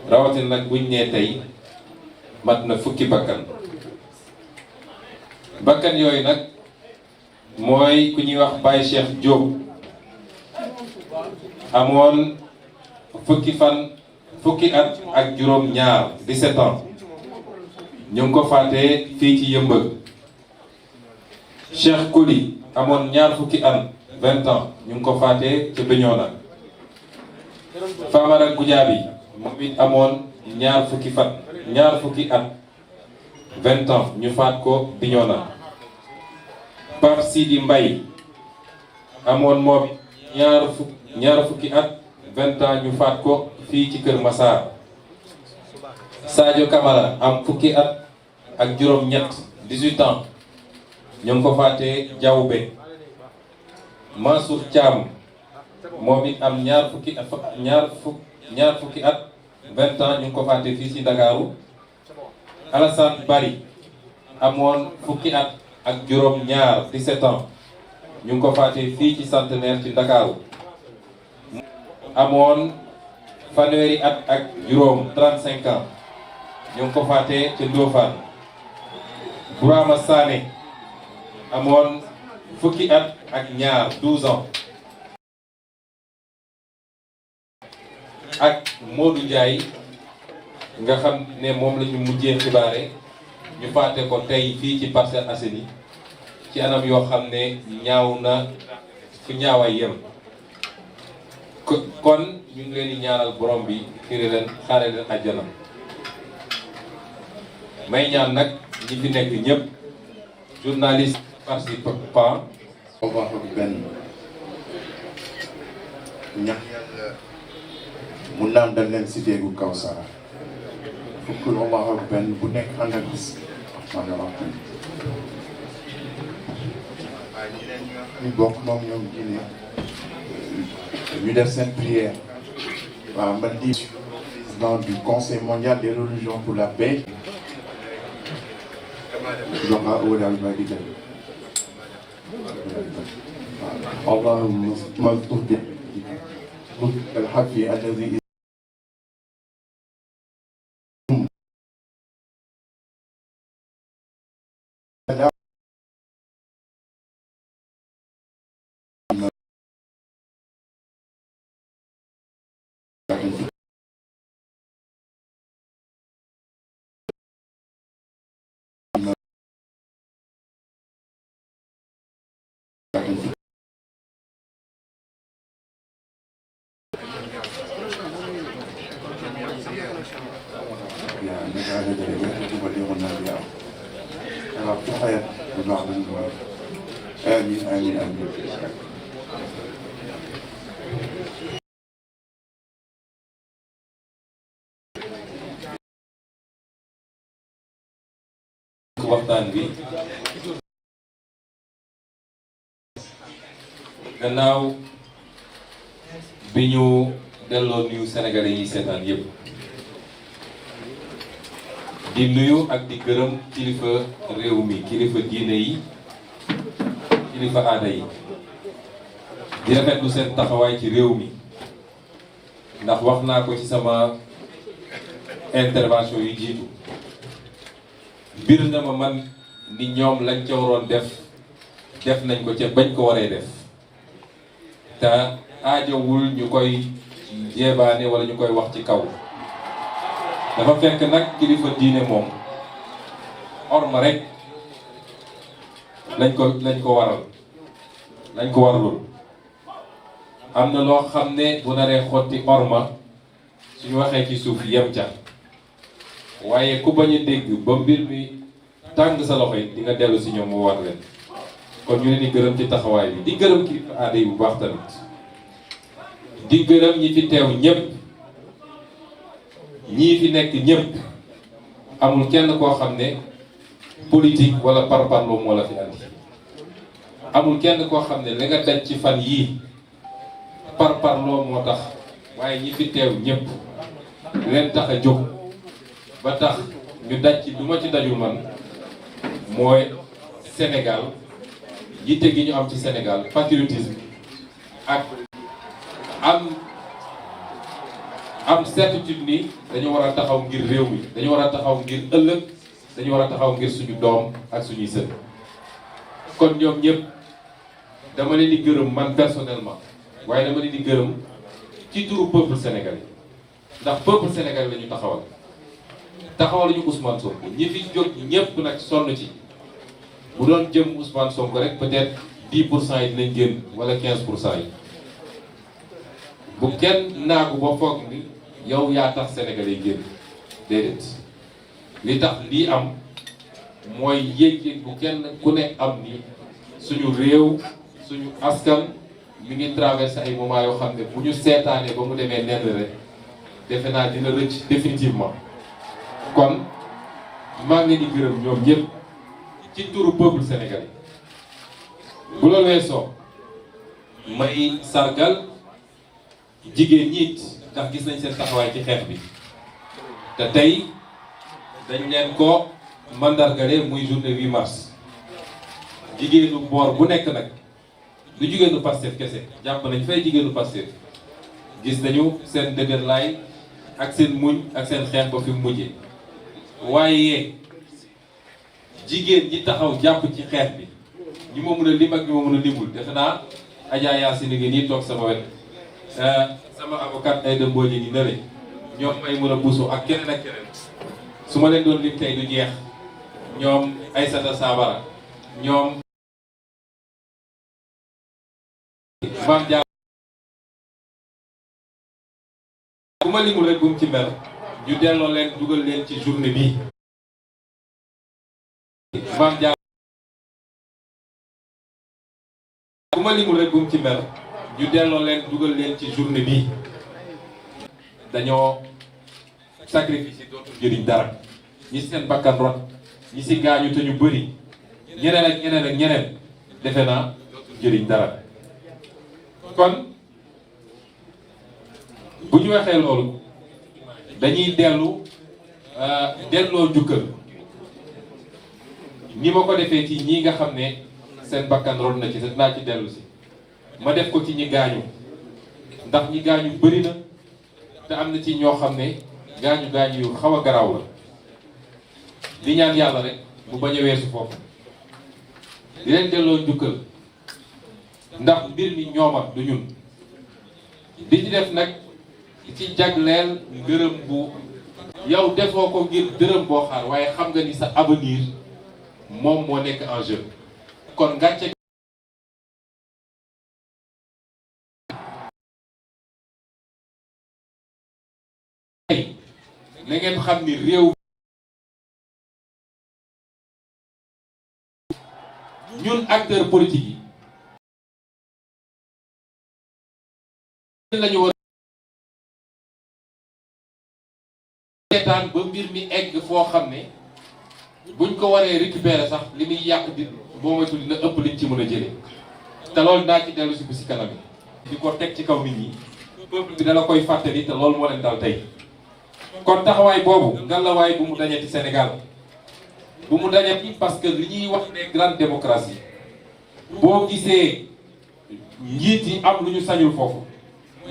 rawatina nag buñ nee tey mat na fukki bakkan yooyu nag mooy ku ñuy wax Baye Cheikh Diop amoon fukki at ak juróom ñaar 17 ans ñu ngi ko faatee fii ci Yëmbël. Cheikh Koli amoon ñaar fukki at 20 ans ñu ngi ko faatee ca Bignona. Famara Goudiaby moom it amoon ñaar fukki at 20 ans ñu faat ko Bignona. Pape Sidi Mbaye amoon moom ñaar fukki at 20 ans ñu faat ko fii ci Kër Massar. Sadio Camara am fukki at ak juróom ñett 18 ans ñu ngi ko faatee Diaoubé. Mansour Thiam moom it am ñaar fukki at 20 ans ñu ngi ko faatee fii ci Ndakaaru. Alassane Bari amoon fukki at ak juróom ñaar 17 ans ñu ngi ko faatee fii ci Centenaire ci Ndakaaru. amoon fanweeri at ak juróom 35 ans ñu ngi ko faatee ca Ndofane. Bourama Sané amoon fukki at ak ñaar 12 ans. ak Modou Ndiaye nga xam ne moom la ñu mujjee xibaare ñu faate ko tey fii ci Parcelles Assainies ci anam yoo xam ne ñaaw na fu ñaawaay yem. kon ñu ngi leen di ñaanal borom bi xiri leen xaare leen àjjana. may ñaan nag ñi fi nekk ñëpp journaliste participant Allahu benn ñax yàlla mu naan dal leen si déegu Kawsara fukkul Allahu benn bu nekk ànd ak bis rahmaani rahiim waaye ñeneen ñi nga xam ne bokk moom ñoom diine ñu def seen prière waaw man di président du conseil mondial des religions pour la paix joxa wala ibadika اللهم ملطف بالحق الذي آمين آمين آمين. waxtaan bi gannaaw bi ñu delloo nuyu Sénégalais yi seetaan yépp di nuyu ak di gërëm kilifa réew mi kilifa diine yi kilifa aada yi di rafetlu seen taxawaay ci réew mi ndax wax naa ko ci sama intervention yu jiitu bir na ma man ni ñoom lañ ca waroon def nañ ko ca bañ ko waree def te aajowul ñu koy jeebaane wala ñu koy wax ci kaw dafa fekk nag kilifa diine moom orma rek lañ ko waralul am na loo xam ne bu naree xotti orma suñu waxee ci suuf yem ca waaye ku bañ a dégg ba mbir mi tàng sa loxo yi di nga dellu si ñoom mu war leen kon ñu leen di gërëm ci taxawaay bi di gërëm kilifa aada yi bu baax tamit di gërëm ñi fi teew ñépp ñii fi nekk ñépp amul kenn koo xam ne politique wala parparloo moo la fi andi amul kenn koo xam ne li nga daj ci fan yii parparloo moo tax waaye ñi fi teew ñépp leen tax a jóg ba tax ñu daj ci du ma ci dajul man mooy Sénégal yitte gi ñu am ci Sénégal patriotisme ak am am certitude ni dañu war a taxaw ngir réew mi, dañu war a taxaw ngir ëllëg, dañu war a taxaw ngir suñu doom ak suñuy sët. kon ñoom ñëpp dama leen di gërëm man personnellement, waaye dama leen di gërëm ci turu peuple sénégalais, ndax peuple sénégalais la ñu taxawal ñu Ousmane Sonko. ñi fi jóg ñëpp nag sonn ci. bu doon jëm Ousmane Sonko rek peut-être 10% yi dinañ génn wala 15% yi. bu kenn naagu ba foog ni yow yaa tax sénégalais génn déedéet. li tax lii am mooy yéeg-yéeg bu kenn ku ne am ni suñu réew suñu askan mi ngi traversé ay moments yoo xam ne bu ñu seetaanee ba mu demee nenn rek defe naa dina rëcc définitivement. kon maa ngi leen di gërëm ñoom ñëpp ci turu peuple sénégalais. bu loolu weesoo may sargal jigéen ñiit ndax gis nañ seen taxawaay ci xeex bi te tey dañ leen ko mandargale muy journée 8 mars. jigéenu boor bu nekk nag du jigéenu Pastef kese jàpp nañ fay jigéenu Pastef gis nañu seen dëgër laay ak seen muñ ak seen xeex ba fi mu mujjee. waaye jigéen ñi taxaw jàpp ci xeex bi ñi ma mën a lim ak ñi ma mën a limul defe naa Adja Yacine ngi nii toog sama wet sama avocat ay dëmboo ji ni nële ñoom ay mën a buusu ak keneen ak keneen su ma leen doon lim tey du jeex. ñoom Aïssata Sabara ñoom Mame Diarra bu ma limul rek bu mu ci mel ñu delloo leen dugal leen ci journée bi. Mame Diarra bu ma limul rek bu mu ci mel ñu delloo leen dugal leen ci journée bi. dañoo sacrifice yi dootul jëriñ dara ñi seen bakkan rot ñi si gaañu te ñu bëri ñeneen ak ñeneen ak ñeneen defe naa dootul jëriñ dara. kon bu ñu waxee loolu dañuy delloo njukkal ni ma ko defee ci ñi nga xam ne seen bakkan rot na ci te dinaa ci dellu si. ma def ko ci ñi gaañu ndax ñi gaañu bëri na te am na ci ñoo xam ne gaañu yu xaw a garaaw la. di ñaan yàlla rek mu bañ a weesu foofu di leen delloo njukkal ndax mbir mi ñooma du ñun. di ci def nag ci jagleel ngërëm bu yow defoo ko ngir dërëm boo xaar waaye xam nga ni sa avenir moom moo nekk en jeu. kon ngàcce na ngeen xam ni réew ñun acteurs politiques yi lañu war seetaan ba mbir mi egg foo xam ne buñ ko waree récupérer sax li muy yàq di boo moytu dina ëpp liñ ci mën a jëlee te loolu daa ci dellu si bu si kanam yi di ko teg ci kaw nit ñi peuple bi dala koy fàttali te loolu moo leen dal tey. kon taxawaay boobu ngalawaay bu mu dañee ci Sénégal bu mu dañee ci parce que li ñuy wax ne grande démocratie boo gisee njiit yi am lu ñu sañul foofu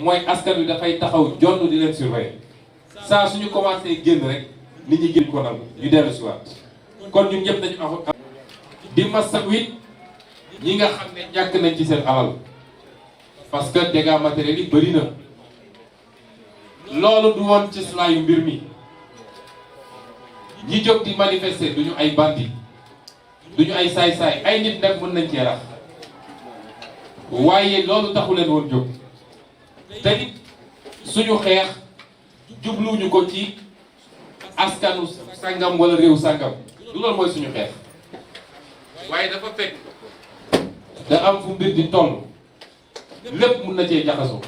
mooy askan wi dafay taxaw jonn di leen surveiller saa suñu commencé génn rek nit ñi génn ko nangu ñu dellu si waat. kon ñun ñëpp nañu am di masawu it ñi nga xam ne ñàkk nañ ci seen alal parce que dégâts matériels yi bëri na. loolu du woon ci slaayu mbir mi ñi jóg di manifester duñu ay bandi duñu ay saay-saay ay nit nag mën nañ cee rax waaye loolu taxu leen woon jóg te nit suñu xeex jubluwuñu ko ci askanu sangam wala réew sangam du loolu mooy suñu xeex waaye dafa fekk da am fu mbir di toll lépp mun na cee jaxasoo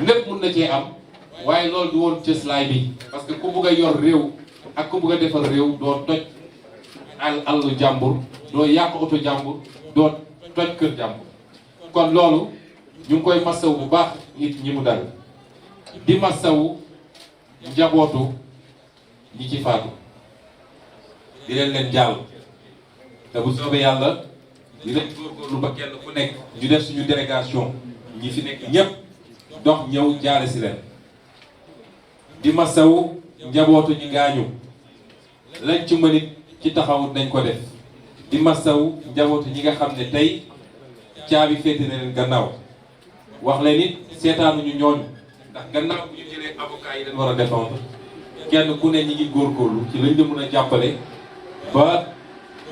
lépp mun na cee am. waaye loolu du woon cëslaay bi parce que ku bugg a yor réew ak ku bugg a defar réew doo toj àllu jàmbur doo yàq oto jàmbur doo toj kër jàmbur. kon loolu ñu ngi koy masawu bu baax nit ñi mu dal di masawu njabootu ñi ci faatu di leen jàll te bu soobee yàlla di leen góorgóorlu ba kenn ku nekk ñu def suñu délégation ñi fi nekk ñépp dox ñëw jaare si leen. di masawu njabootu ñi gaañu lañ ci mënit ci taxawut nañ ko def di masawu njabootu ñi nga xam ne tey caabi féete na leen gannaaw wax leen it seetaanuñu ñooñu ndax gannaaw bu ñu jëlee avocat yi leen war a défendre kenn ku ne ñi ngi góorgóorlu ci lañ la mën a jàppale ba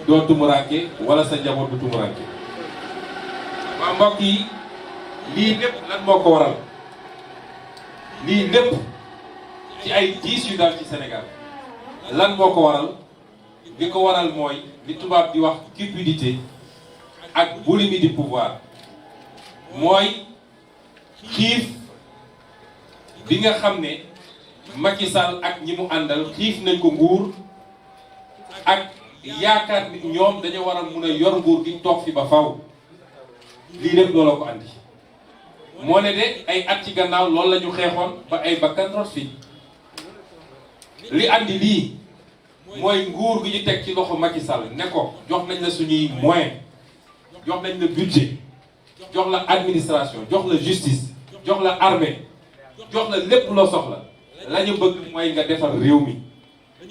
doo tumuraanke wala sa njaboot du tumuraanke. waa mbokk yi lii lépp lan moo ko waral lii lépp ci ay diis yu dal ci Sénégal lan moo ko waral li ko waral mooy li tubaab di wax cupidité ak boulimie du pouvoir mooy xiif bi nga xam ne Macky Sall ak ñi mu àndal xiif nañ ko nguur ak yaakaar ni ñoom dañoo war a mun a yor nguur gi toog fi ba faw lii lépp looloo ko andi moo ne de ay at ci gannaaw loolu la ñu xeexoon ba ay bakkan rot fi li andi lii mooy nguur gi ñu teg ci loxo Macky Sall ne ko jox nañ la suñuy moyen jox nañ la budget jox la administration jox la justice jox la armée jox la lépp loo soxla la ñu bëgg mooy nga defar réew mi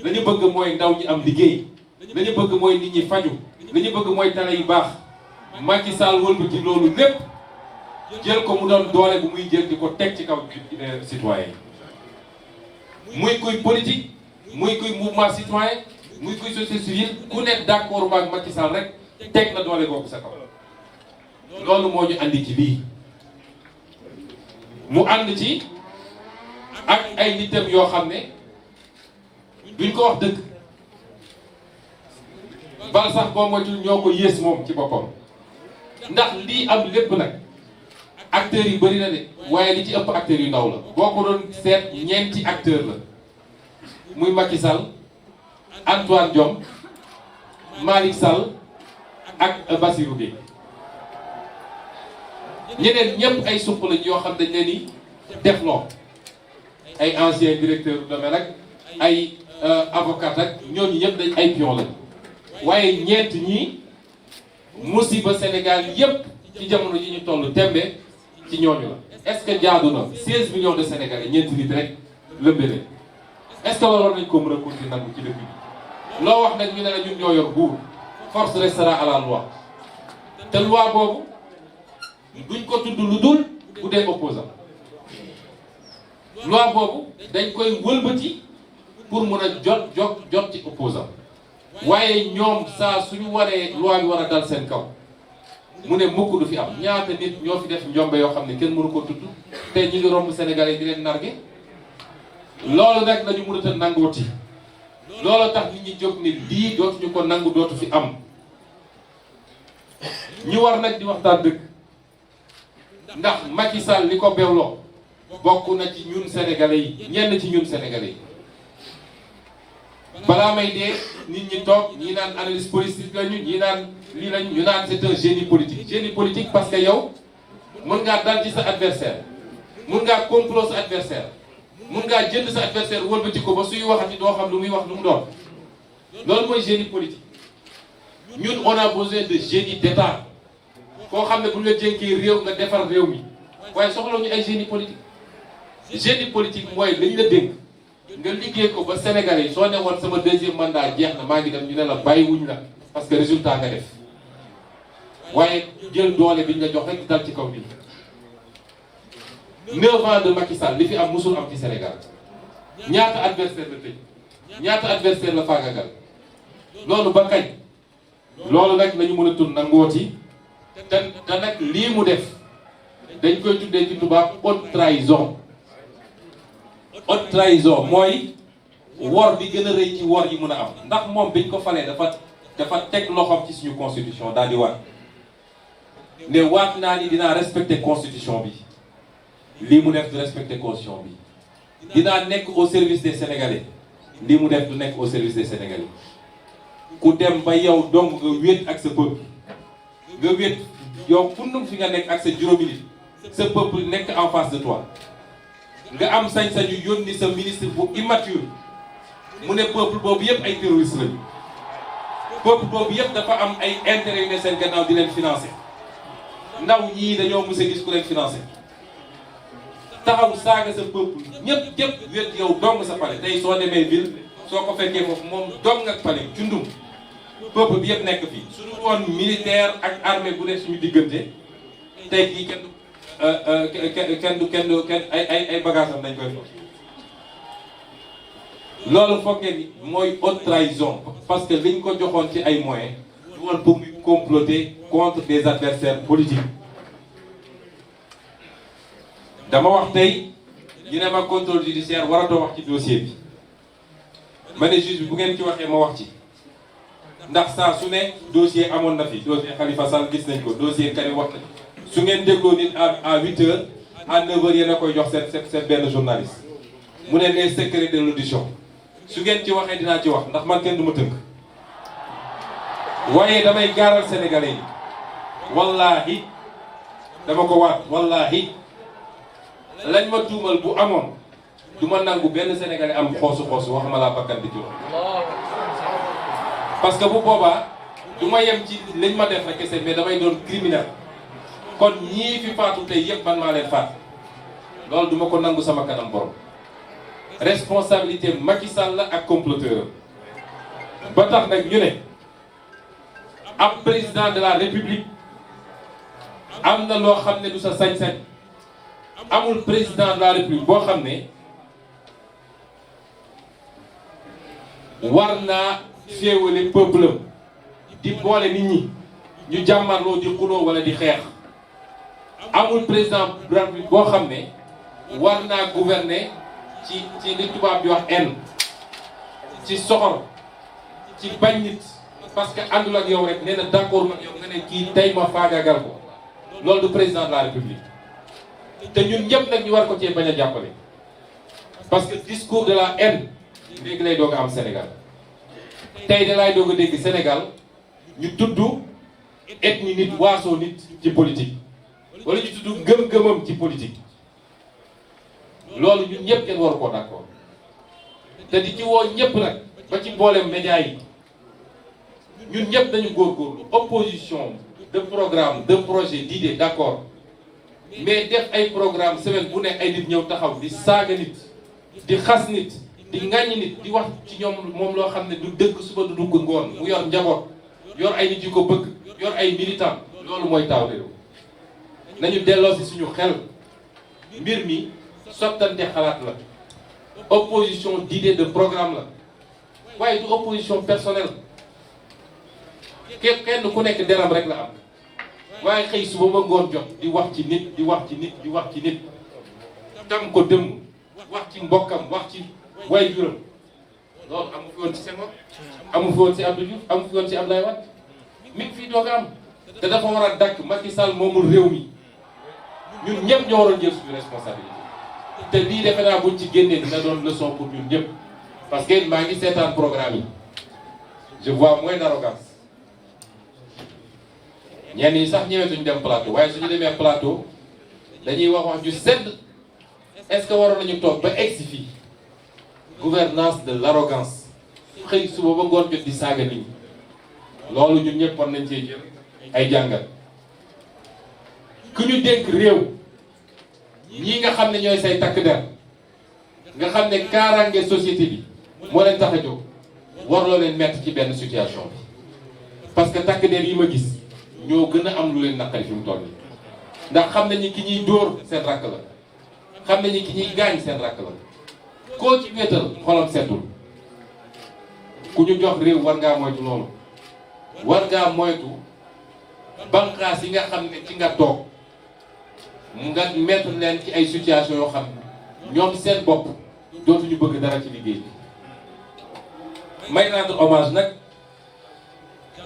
la ñu bëgg mooy ndaw ñi am liggéey la ñu bëgg mooy nit ñi faju la ñu bëgg mooy tale yu baax Macky Sall wëlbati loolu lépp jël ko mu doon doole bu muy jël di ko teg ci kaw citoyen yi muy kuy politique muy kuy mouvement citoyen muy kuy société civile ku nekk d'accord ba ak Macky Sall rek teg na doole googu sa kaw loolu moo ñu andi ci lii mu ànd ci ak ay nitam yoo xam ne duñ ko wax dëgg bal sax boo moytul ñoo ko yées moom ci boppam ndax lii am lépp nag acteurs yi bëri na de waaye li ci ëpp acteurs yu ndaw la boo ko doon seet ñeenti acteur la muy Macky Sall Antoine Diome Malick Sall ak Bassirou Gueye ñeneen ñëpp ay suq lañ yoo xam dañ leen di def loo ay ancien directeur du domaine ak ay avocat ak ñooñu ñëpp dañ ay pion lañ waaye ñeent ñii musiba Sénégal yëpp ci jamono yi ñu toll tembe ci ñooñu la. est-ce que jaadu na 16 millions de Sénégalais ñeenti nit rek lëmbe leen est-ce que waroon nañ ko mën a continuer nangu ci dëkk bi loo wax nag ñu ne la ñun ñoo yor buur force restera à la loi te loi boobu duñ ko tudd lu dul bu dee opposant loi boobu dañ koy wëlbati pour mun a jot ci opposant waaye ñoom saa suñu waree loi bi war a dal seen kaw mu ne mukk du fi am ñaata nit ñoo fi def njombe yoo xam ne kenn mënu ko tudd te ñi ngi romb Sénégalais di leen narge loolu nag lañu mënut a nangooti loolu tax nit ñi jóg ne lii dootuñu ko nangu dootu fi am ñu war nag di waxtaan dëgg ndax Macky Sall li ko bewloo bokk na ci ñun Sénégalais yi ñenn ci ñun Sénégalais yi balaa may dee nit ñi toog ñii naan analyse politique lañu ñii naan lii lañu ñu naan c'est un génie politique parce que yow mën ngaa dal ci sa adversaire mën ngaa complot sa adversaire mën ngaa jënd sa adversaire wëlbati ko ba suy waxati doo xam lu muy wax lu mu doon loolu mooy génie politique ñun on a besoin de génie d'état koo xam ne bu ñu la jénkee réew nga defar réew mi waaye soxla ñu ay génie politique mooy lañ la dénk nga liggéey ko ba Sénégalais yi soo ne woon sama deuxième mandat jeex na maa ngi dem ñu ne la bàyyiwuñ la parce que résultat nga def waaye jël doole bi ñu la jox rek dal ci kaw nit 9 ans de Macky Sall li fi am musul am ci Sénégal ñaata adversaire la tëj ñaata adversaire la faagagal loolu ba kañ loolu nag lañu mën a tun nangooti te nag lii mu def dañ koy tuddee ci tubaab haute trahison haute trahison mooy wor bi gën a rëy ci wor yi mën a am ndax moom biñ ko falee dafa teg loxoom ci suñu constitution daal di waat ne waat naa ni dinaa respecter constitution bi lii mu def du respecter constitution bi dinaa nekk au service des Sénégalais lii mu def du nekk au service des Sénégalais ku dem ba yow dong nga wéet ak sa peuple nga wéet yow fundum fi nga nekk ak sa juróomi nit sa peuple nekk en face de toi nga am sañ-sañu yónni sa ministre bu immature mu ne peuple boobu yëpp ay terroristes lañu peuple boobu yëpp dafa am ay intérêt yu ne seen gannaaw di leen financer ndaw ñii dañoo mës a gis ku leen financer taxaw saaga sa peuple ñëpp wét yow dong sa palais tey soo demee ville soo ko fekkee foofu moom dong ak palais cundum peuple bi yëpp nekk fii su dul woon militaire ak armée bu nekk suñu diggante tey kii kenn ay bagages am dañ koy fa loolu foog ngeen mooy haute trahison parce que liñ ko joxoon ci ay moyens du woon pour muy comploter contre des adversaires politiques dama wax tey ñu ne ma contrôle judiciaire waratoo wax ci dossier bi ma ne juge bi bu ngeen ci waxee ma wax ci ndax saa su ne dossier amoon na fi dossier Khalifa Sall gis nañ ko dossier Karim wax na su ngeen dégloo nit à 8 heures à 9 heures yéen a koy jox seen benn journaliste mu ne les secrets de l'audition su ngeen ci waxee dinaa ci wax ndax man kenn du ma tënk waaye damay gaaral sénégalais yi wallaahi dama ko waat wallaahi lañ ma tuumal bu amoon du ma nangu benn sénégalais am xoosu waxuma laa bakkan di ci wax parce que bu boobaa du ma yem ci lañ ma def rek kese mais damay doon criminel kon ñii fi faatu tey yëpp man maa leen faat loolu du ma ko nangu sama kanam borom responsabilité Macky Sall la ak comploteur ba tax nag ñu ne ab président de la république am na loo xam ne du sa sañ-sañ amul président de la république boo xam ne war naa féewale peuple am di boole nit ñi ñu jàmmarloo di xuloo wala di xeex amul président de la république boo xam ne war naa gouverner ci li tubaab di wax haine ci soxor ci bañ nit parce que àndul ak yow rek nee na d'accord ak yow nga ne kii tey ma faagaagal ko loolu du président de la république te ñun ñëpp nag ñu war ko cee bañ a jàppale parce que discours de la haine léegi lay doog a am Sénégal tey de laay doog a dégg Sénégal ñu tudd ethnie nit waasoo nit ci politique wala ñu tudd gëm-gëmam ci politique loolu ñun ñëpp kenn waru koo d'accord te di ci woo ñëpp nag ba ci mboolem média yi ñun ñëpp dañu góorgóorlu opposition de programme de projet d'idée d'accord mais def ay programme semaine bu nekk ay nit ñëw taxaw di saaga nit di xas nit di ŋàññi nit di wax ci ñoom moom loo xam ne du dëgg suba du dugg ngoon mu yor njaboot yor ay nit yu ko bëgg yor ay militant loolu mooy taaw réew nañu delloo si suñu xel mbir mi sottante xalaat la opposition d'idée de programme la waaye du opposition personnelle kenn ku nekk deram rek la am waaye xëy suba ba ngoon jot di wax ci nit di wax ci nit di wax ci nit tam ko dëmm wax ci mbokkam wax ci waajuram loolu amu fi woon ci Senghor amu fi woon ci Abdou Diouf amu fi woon ci Abdoulaye Wade mi ngi fii doog a am te dafa war a dakk Macky Sall moomul réew mi ñun ñëpp ñoo waroon jël suñu responsabilité te lii defe naa buñ ci génnee dina doon leçon pour ñun ñëpp parce que maa ngi seetaan programme yi je vois moins d'arrogance ñenn yi sax ñëwetuñu dem plateau waaye suñu demee plateau dañuy wax ju sedd est-ce que waroon nañu toog ba egsi fii gouvernance de l'arrogance xëy suba ba ngoon jot di saaga nit ñi loolu ñun ñëpp war nañ cee jël ay jàngat ku ñu dénk réew ñii nga xam ne ñooy say takk der nga xam ne kaaraange société bi moo leen tax a jóg warloo leen mettre ci benn situation bi parce que takk der yi ma gis ñoo gën a am lu leen naqari fi mu toll nii ndax xam nañu ki ñuy dóor seen rakk la xam nañu ki ñuy gaañ seen rakk la koo ci wéetal xolam setul ku ñu jox réew war ngaa moytu loolu war ngaa moytu banqaas yi nga xam ne ci nga toog nga mettre leen ci ay situation yoo xam ne ñoom seen bopp dootuñu bëgg dara ci liggéey bi may rendre hommage nag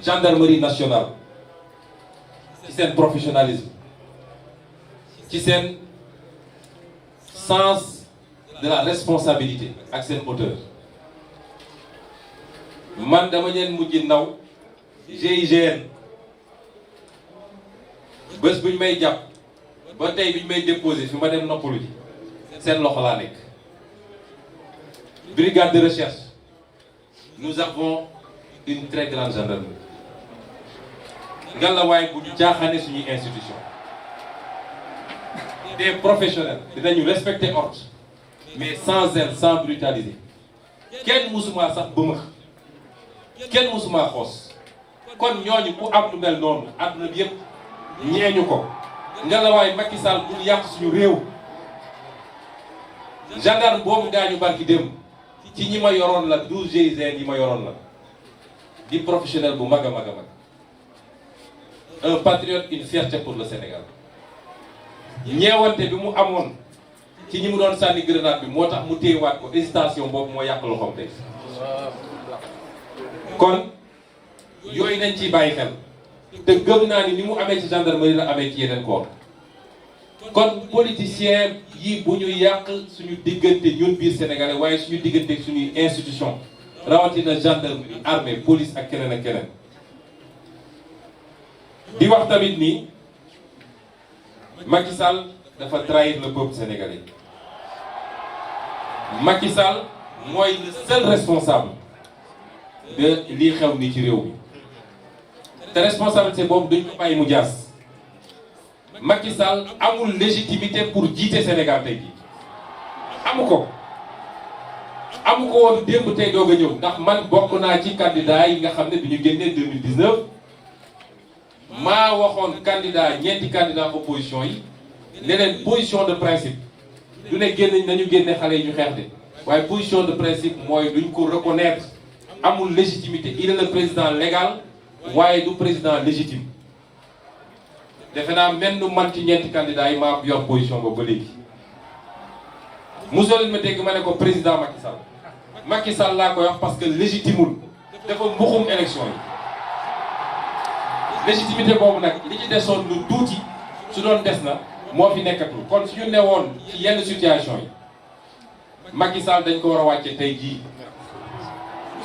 gendarmerie nationale ci seen professionnalisme ci seen sens de la responsabilité ak seen hauteur man dama leen mujj naw GIGN bés buñ may jàpp ba tey biñ may déposé fi ma dem noppalu ji seen loxo laa nekk brigade de recherche nous avons une très grande gendarmerie ngallaawaay bu ñu jaaxaane suñuy institution des professionnels dinañu respecter ordre mais sans zèle sans brutaliser kenn musuma sax bëma kenn musuma xoos kon ñooñu ku am lu mel noonu àdduna bi yëpp ñeeñu ko ngelawaay Macky Sall bul yàq suñu réew. gendarme boobu gaañu barki démb ci ñi ma yoroon la 12 GIGN yi ma yoroon la di professionnel bu mag a mag a mag un patriote, une fierté pour le Sénégal ñeewante bi mu amoon ci ñi mu doon sànni grenade bi moo tax mu téyewaat ko hésitation boobu moo yàq loxoom tey kon yooyu nañ ciy bàyyi xel te gëm naa ni mu amee ci gendarmerie la amee ci yeneen corps kon politicien yi bu ñu yàq suñu diggante ñun biir sénégalais waaye suñu diggante suñuy institution rawatina gendarmerie armée police ak keneen ak keneen di wax tamit ni Macky Sall dafa trahir le peuple sénégalais Macky Sall mooy le seul responsable de lii xew ni ci réew mi te responsabilité boobu duñ ko bàyyi mu jaas Macky Sall amul légitimité pour jiite Sénégal tey jii amu ko woon démb tey doog a ñëw ndax man bokk naa ci candidat yi nga xam ne bi ñu génnee 2019 maa waxoon candidat ñeenti candidat opposition yi ne leen position de principe du ne génn nañu génne xale yi ñu xeex de waaye position de principe mooy duñ ko reconnaître amul légitimité il est le président légal waaye du président légitime defe naa mel nu man ci ñeenti candidats yi maa yor position boobu ba léegi mosoo leen ma dégg ma ne ko président Macky Sall laa koy wax parce que légitimul dafa mbuxum élection yi légitimité boobu nag li ci desoon lu tuuti su doon des na moo fi nekkatul kon suñu newoon ci yenn situation yi Macky Sall dañ ko war a wàcce tey jii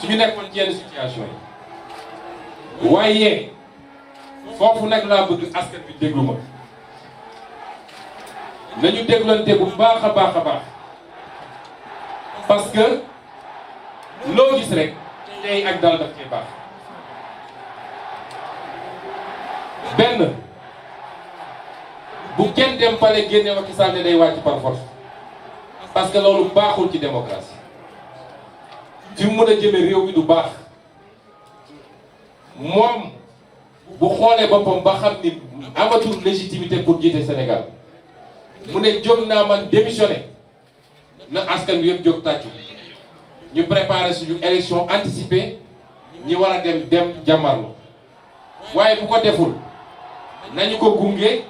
suñu nekkoon ci yenn situation yi waaye foofu nag laa bëgg askan bi déglu ma nañu déglante bu baax a baax a baax parce que loo gis rek tey ak dal daf cee baax benn bu kenn dem pale génne Macky Sall ne day wàcc par force parce que loolu baaxul ci démocratie fi mu mën a jëme réew mi du baax moom bu xoolee boppam ba xam ni amatul légitimité pour jiite Sénégal mu ne jóg naa man démissionné na askan wi yëpp jóg tàccu ñu préparer suñu élection anticipée ñi war a dem jàmmarlu waaye bu ko deful nañu ko gunge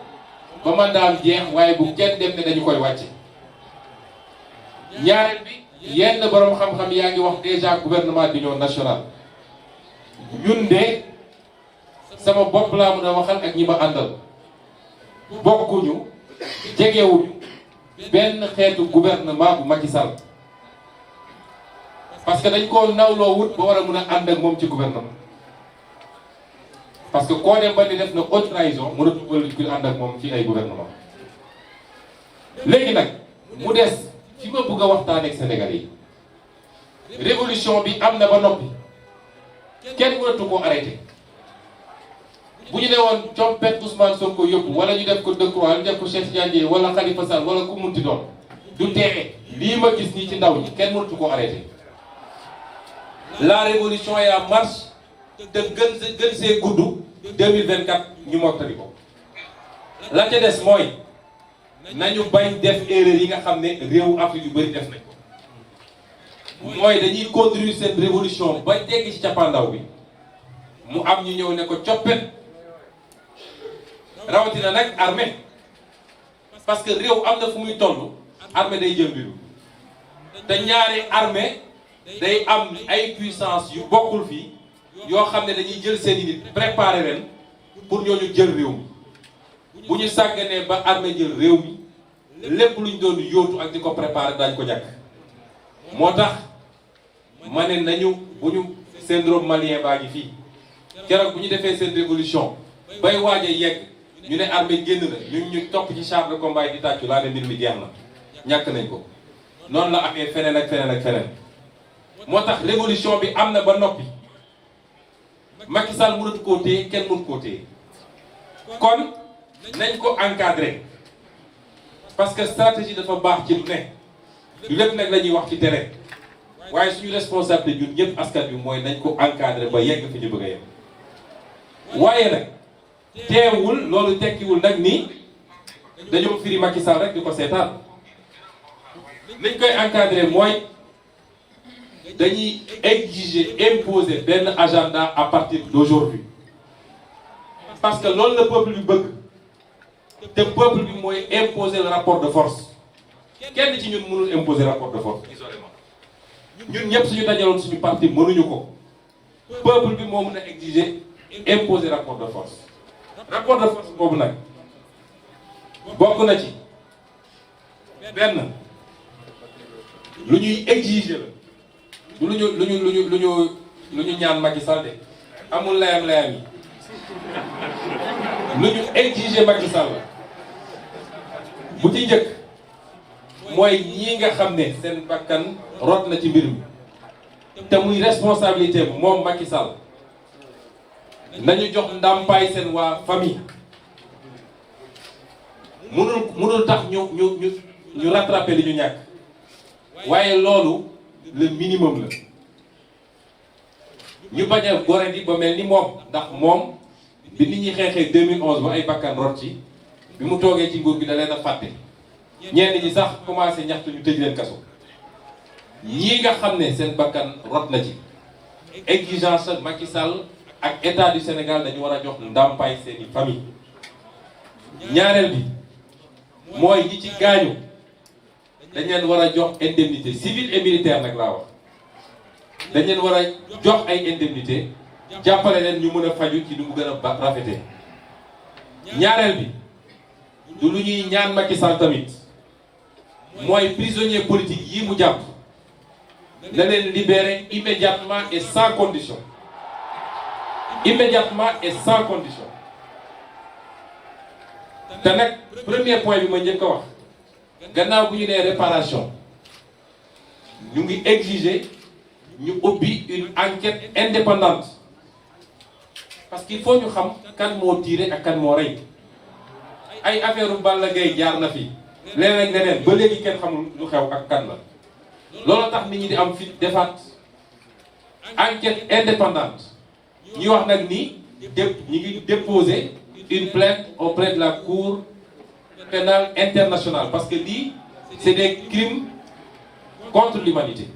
ba mandaam jeex waaye bu kenn dem ne dañu koy wàcce ñaareel bi yenn borom xam-xam yaa ngi wax déjà gouvernement d'union nationale ñun de sama bopp laa mën a waxal ak ñi ma àndal bokkuñu jegewuñu benn xeetu gouvernement bu Macky Sall parce que dañ koo nawloo wut ba war a mën a ànd ak moom ci gouvernement parce que koo dem ba ni def na haute trahison mënatu ko ànd ak moom ci ay gouvernement léegi nag mu des fi ma bëgg a waxtaan ak Sénégalais yi révolution bi am na ba noppi kenn mënatu koo arrêté bu ñu ne woon compet Ousmane Sonko yóbbu wala ñu def ko Decroix ñu def ko Cheikh Tidiane wala Khalifa Sall wala ku munti doon du tee lii ma gis nii ci ndaw ñi kenn mënatu koo arrêté la révolution est en marche te gën see gudd 2024 ñu mottali ko la ca des mooy nañu bañ def erreur yi nga xam ne réewu Afrique yu bëri def nañ ko mooy dañuy conduire seen révolution ba jéggi ci cappaandaw bi mu am ñu ñëw ne ko coppet rawatina nag armée parce que réew am na fu muy toll armée day jël mbiru te ñaari armée day am ay puissance yu bokkul fii yoo xam ne dañuy jël seen i nit préparer leen pour ñooñu jël réew mi bu ñu sàgganee ba armée jël réew mi lépp lu ñu doon yóotu ak di ko préparer dañ ko ñàkk moo tax ma ne nañu bu ñu syndrome malien baa ngi fii keroog bu ñu defee seen révolution bay waaj a yegg ñu ne armée génn na ñu topp ci char de combat yi di tàccu laa ne mbir mi jeex na ñàkk nañ ko noonu la amee feneen ak feneen ak feneen moo tax révolution bi am na ba noppi Macky Sall mënatu koo téye kenn mënut koo téye kon nañ ko encadrer parce que stratégie dafa baax ci lu ne lu lépp nag la ñuy wax ci terrain waaye suñu responsabilité ñun ñëpp askan bi mooy nañ ko encadrer ba yegg fi ñu bëgg a yegg waaye nag teewul loolu tekkiwul nag ni dañoo firi Macky Sall rek di ko seetaan liñ koy encadrer mooy dañuy exiger imposer benn agenda à partir d'aujourd'hui parce que loolu la peuple bi bëgg te peuple bi mooy imposer le rapport de force kenn ci ñun mënul imposer rapport de force isolément ñun ñëpp suñu dajaloon suñu parti mënuñu ko peuple bi moo mën a exiger imposer rapport de force boobu nag bokk na ci benn lu ñuy exiger la lu ñu ñaan Macky Sall de amul layam yi lu ñu exiger Macky Sall bu ci njëkk mooy ñii nga xam ne seen bakkan rot na ci mbir mi te muy responsabilité moom Macky Sall nañu jox ndàmpaay seen waa famille mënul tax ñu rattraper li ñu ñàkk waaye loolu le minimum la ñu bañ a gore di ba mel ni moom ndax moom bi nit ñi xeexee 2011 ba ay bakkan rot ci bi mu toogee ci nguur gi da leen a fàtte ñenn ñi sax commencé ñaxtu ñu tëj leen kaso ñii nga xam ne seen bakkan rot na ci exigence Macky Sall ak état du Sénégal dañu war a jox ndàmpaay seeni famille ñaareel bi mooy ñi ci gaañu dañ leen war a jox indemnité civile et militaire nag laa wax dañ leen war a jox ay indemnité jàppale leen ñu mën a faju ci lu mu gën a rafete ñaareel bi du lu ñuy ñaan Macky Sall tamit mooy prisonnier politique yi mu jàpp na leen libérer immédiatement et sans condition te nag premier point bi ma njëkk a wax gannaaw bu ñu nee réparation ñu ngi exiger ñu ubbi une enquête indépendante parce qu'il faut ñu xam kan moo tiré ak kan moo rey ay affaire Balla Gaye jaar na fi leneen ba léegi kenn xamul lu xew ak kan la loolu tax nit ñi di am fi defaat enquête indépendante ñi wax nag ni ñi ngi déposer une plainte auprès de la Cour pénale internationale parce que lii c'est des crimes contre l'humanité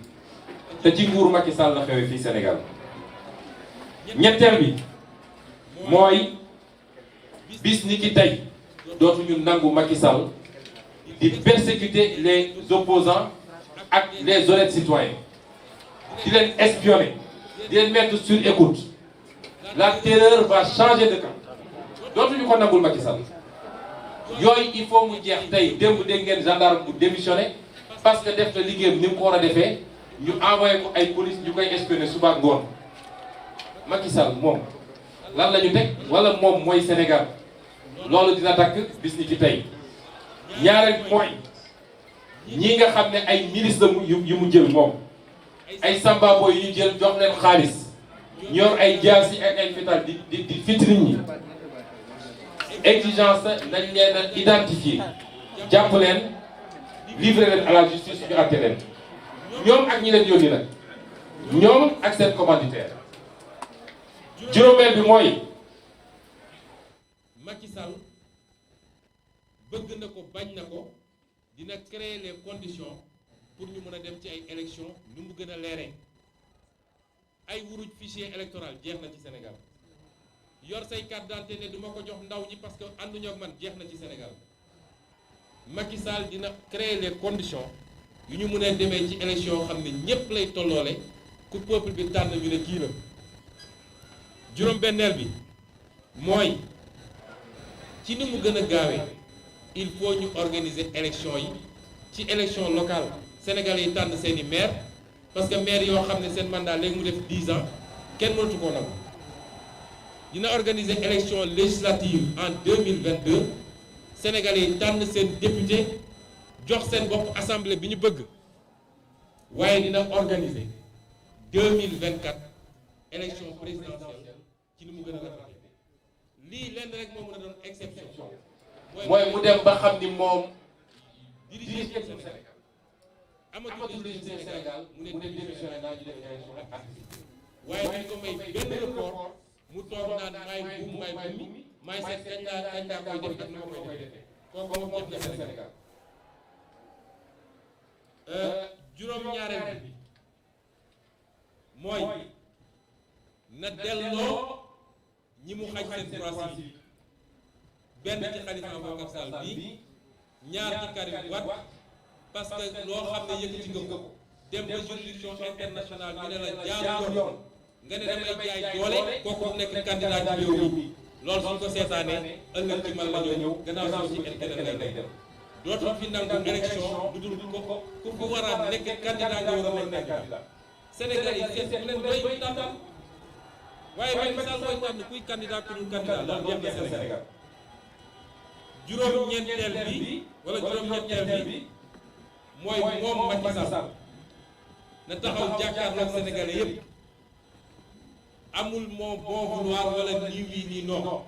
te ci nguuru Macky Sall la xewee fii Sénégal ñetteel bi mooy bis ni ki tey dootuñu nangu Macky Sall di persécuter les opposants ak les honnêtes citoyens di leen espionner di leen mettre sur écoute la terreur va changer de camp dootuñu ko nangul Macky Sall yooyu il faut mu jeex tey démb dégg ngeen gendarme bu démissionné parce que def na liggéeyam ni mu ko war a defee ñu envoyé ko ay police ñu koy espionner suba ngoon Macky Sall moom lan la ñu teg wala moom mooy Sénégal loolu dina dakk bis ni ci tey ñaareel bi mooy ñi nga xam ne ay ministre yu mu jël moom ay sambabo yu ñu jël jox leen xaalis ñor ay jaasi ak ay fital di fit nit ñi exigence nañ leen a identifier jàpp leen livrer leen à la justice ñu àtte leen ñoom ak ñi leen yónni nag ñoom ak seen commanditaire juróomeel bi mooy Macky Sall bëgg na ko bañ na ko dina créer les conditions pour ñu mën a dem ci ay élections nu mu gën a leeree ay wuruj fichier électoral jeex na ci Sénégal yor say carte d'identité ne du ma ko jox ndaw ñi parce que ànduñoo ak man jeex na ci Sénégal Macky Sall dina créer les conditions yu ñu mën a demee ci élection yoo xam ne ñépp lay tolloole ku peuple bi tànn ñu ne kii la juróom-benneel bi mooy ci ni mu gën a gaawee il faut ñu organiser élection yi ci élection locale sénégalais yi tànn seeni maire parce que maire yoo xam ne seen mandat léegi mu def 10 ans kenn mënatu koo nangu dina organiser élection législative en 2022 sénégalais yi tànn seen député jox seen bopp assemblée bi ñu bëgg waaye dina organiser 2024 élection présidentielle ci ni mu gën a rafetee lii lenn rek moo mën a doon exception mooy mu dem ba xam ni moom diriger suñu Sénégal amatul diriger Sénégal mu ne démissionné naa ñu def élection anticipée waaye dañ ko may benn report mu toog naan maay buum maay seet kañ laa koy def ak nu ma koy defee kooku moom jot na Sénégal juróom-ñaareel bi mooy na delloo ñi mu xañ seen droit civique benn ci Khalifa Ababacar Sall bi ñaar ci Karim Wade parce que loo xam ne yëkkati nga ko dem ba juridiction internationale ñu ne la jaaru yoon nga ne damay jaay doole kooku nekk candidat ci réew mi loolu suñ ko seetaanee ëllëg ci man la ñëw gannaaw si électeur lay dem dootul fi nangu élection lu dul ku ko war a nekk candidat nga war a nekk candidat Sénégal yi seet bu leen doy muy tànn waaye Macky Sall mooy tànn kuy candidat ku dul candidat loolu jeex na Sénégal juróom-ñeenteel bi wala juróom-ñeenteel bi mooy moom Macky Sall na taxaw jàkkaarloog Sénégalais yépp amul moo bon vouloir wala nii wii nii non